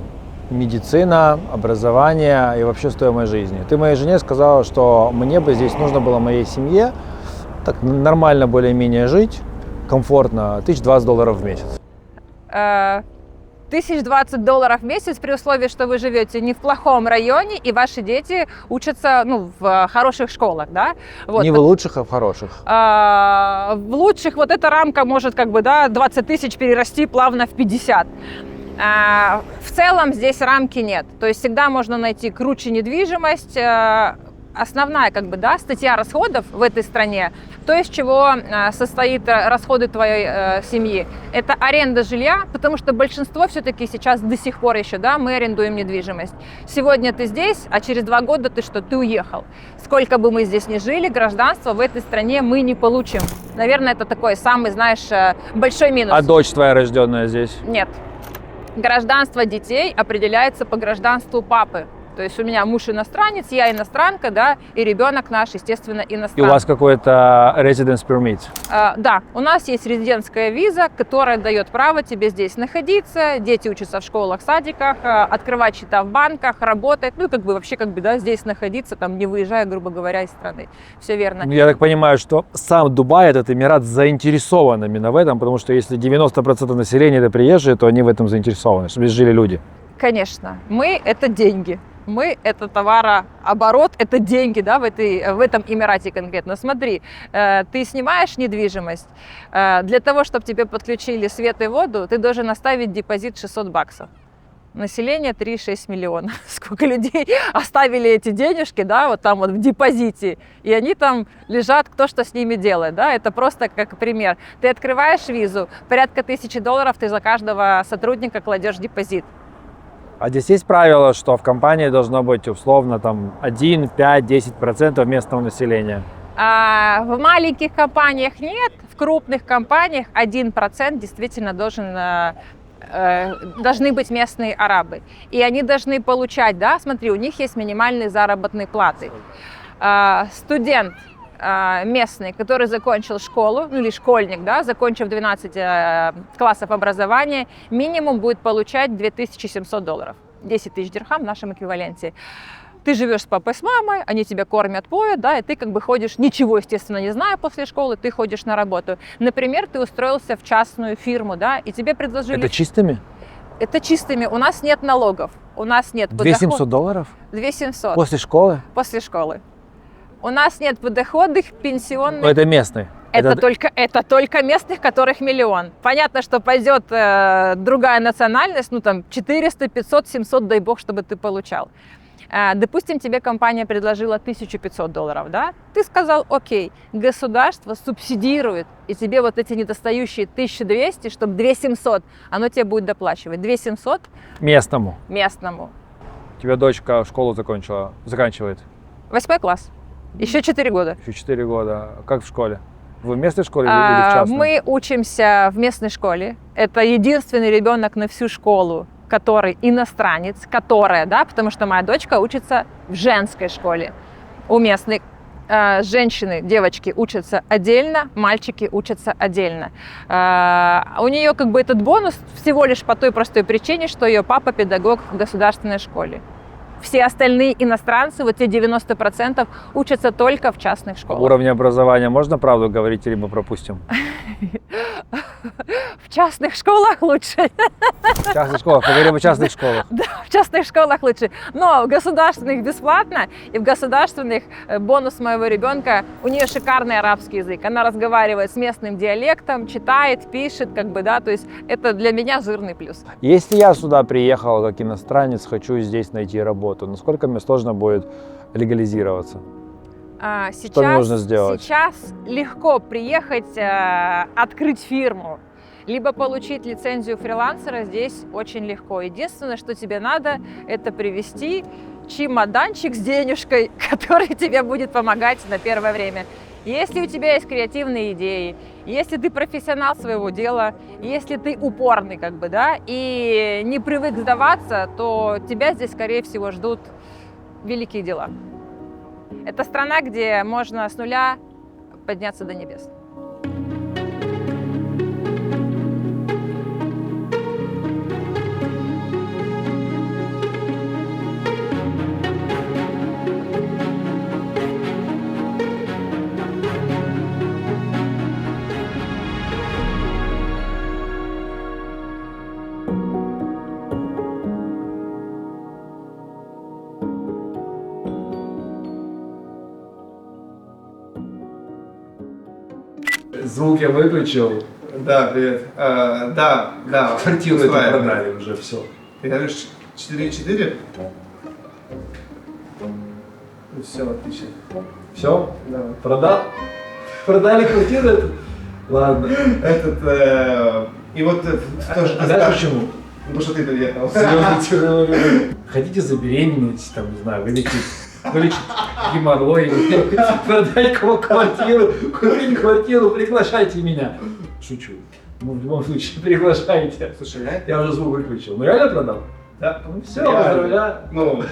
медицина, образование и вообще стоимость жизни. Ты моей жене сказала, что мне бы здесь нужно было моей семье так нормально более-менее жить, комфортно, $1020 в месяц. $1020 в месяц при условии, что вы живете не в плохом районе и ваши дети учатся, ну, в хороших школах, да? Вот. Не в лучших, а в хороших. В лучших вот эта рамка может как бы, да, 20 тысяч перерасти плавно в 50. В целом здесь рамки нет. То есть всегда можно найти круче недвижимость. Основная как бы, да, статья расходов в этой стране, то, из чего состоит расходы твоей семьи, это аренда жилья, потому что большинство все-таки сейчас до сих пор еще, да, мы арендуем недвижимость. Сегодня ты здесь, а через 2 года ты что, ты уехал. Сколько бы мы здесь ни жили, гражданство в этой стране мы не получим. Наверное, это такой самый, знаешь, большой минус. А дочь твоя рожденная здесь? Нет. Гражданство детей определяется по гражданству папы. То есть у меня муж иностранец, я иностранка, да, и ребенок наш, естественно, иностранец. И у вас какой-то residence permit? Да, у нас есть резидентская виза, которая дает право тебе здесь находиться, дети учатся в школах, садиках, открывать счета в банках, работать, ну и как бы вообще как бы, да, здесь находиться, там, не выезжая, грубо говоря, из страны. Все верно. Я так понимаю, что сам Дубай, этот Эмират, заинтересован именно в этом, потому что если 90% населения это приезжие, то они в этом заинтересованы, чтобы здесь жили люди. Конечно, мы – это деньги. Мы – это товарооборот, это деньги, да, в этом Эмирате конкретно. Смотри, ты снимаешь недвижимость, для того, чтобы тебе подключили свет и воду, ты должен оставить депозит $600. Население 3,6 миллиона. Сколько людей оставили эти денежки, да, вот там вот в депозите, и они там лежат, кто что с ними делает, да, это просто как пример. Ты открываешь визу, порядка $1000 ты за каждого сотрудника кладешь депозит. А здесь есть правило, что в компании должно быть условно там 1, 5, 10% местного населения? В маленьких компаниях нет, в крупных компаниях 1% действительно должны быть местные арабы. И они должны получать, да, смотри, у них есть минимальные заработные платы. Студент местный, который закончил школу, ну или школьник, да, закончив 12 классов образования, минимум будет получать $2700, 10 тысяч дирхам в нашем эквиваленте. Ты живешь с папой, с мамой, они тебя кормят, поят, да, и ты как бы ходишь, ничего, естественно, не зная после школы, ты ходишь на работу. Например, ты устроился в частную фирму, да, и тебе предложили... Это чистыми? Это чистыми. У нас нет налогов, у нас нет подоходов. $2700? 2700. После школы? После школы. У нас нет подоходных, пенсионных. Но это местные. Это только местных, которых миллион. Понятно, что пойдет другая национальность, ну там 400, 500, 700, дай бог, чтобы ты получал. Допустим, тебе компания предложила $1500, да? Ты сказал, окей, государство субсидирует, и тебе вот эти недостающие 1200, чтобы 2700, оно тебе будет доплачивать. 2700? Местному? Местному. У тебя дочка школу заканчивает? 8 класс. Еще 4 года. Еще 4 года. Как в школе? Вы в местной школе или в частной? Мы учимся в местной школе. Это единственный ребенок на всю школу, который иностранец, да, потому что моя дочка учится в женской школе. У местных женщины, девочки учатся отдельно, мальчики учатся отдельно. У нее как бы этот бонус всего лишь по той простой причине, что ее папа педагог в государственной школе. Все остальные иностранцы, вот те 90%, учатся только в частных школах. Уровень образования можно правду говорить или мы пропустим? в частных школах лучше. В частных школах, поговорим о частных школах. Да, в частных школах лучше. Но в государственных бесплатно, и в государственных бонус моего ребенка, у нее шикарный арабский язык. Она разговаривает с местным диалектом, читает, пишет, как бы, да, то есть это для меня жирный плюс. Если я сюда приехал как иностранец, хочу здесь найти работу, насколько мне сложно будет легализироваться? Сейчас, нужно сделать? Сейчас легко приехать, открыть фирму, либо получить лицензию фрилансера здесь очень легко. Единственное, что тебе надо, это привезти чемоданчик с денежкой, который тебе будет помогать на первое время. Если у тебя есть креативные идеи, если ты профессионал своего дела, если ты упорный, как бы, да, и не привык сдаваться, то тебя здесь, скорее всего, ждут великие дела. Это страна, где можно с нуля подняться до небес. Звук я выключил. Да, привет. Да. Квартиру эту продали уже, все. Ты говоришь 4,4? Все, отлично. Все? Да. Продал? Продали квартиру эту? Ладно. И вот тоже... А знаешь почему? Потому что ты приехал. Хотите забеременеть, там, не знаю, вылечить геморрой, продать квартиру, купить квартиру, приглашайте меня. Шучу. Ну, в любом случае, приглашайте. Слушай, Я уже звук выключил. Ну, реально продал? Да. Все, поздравляю. Ну,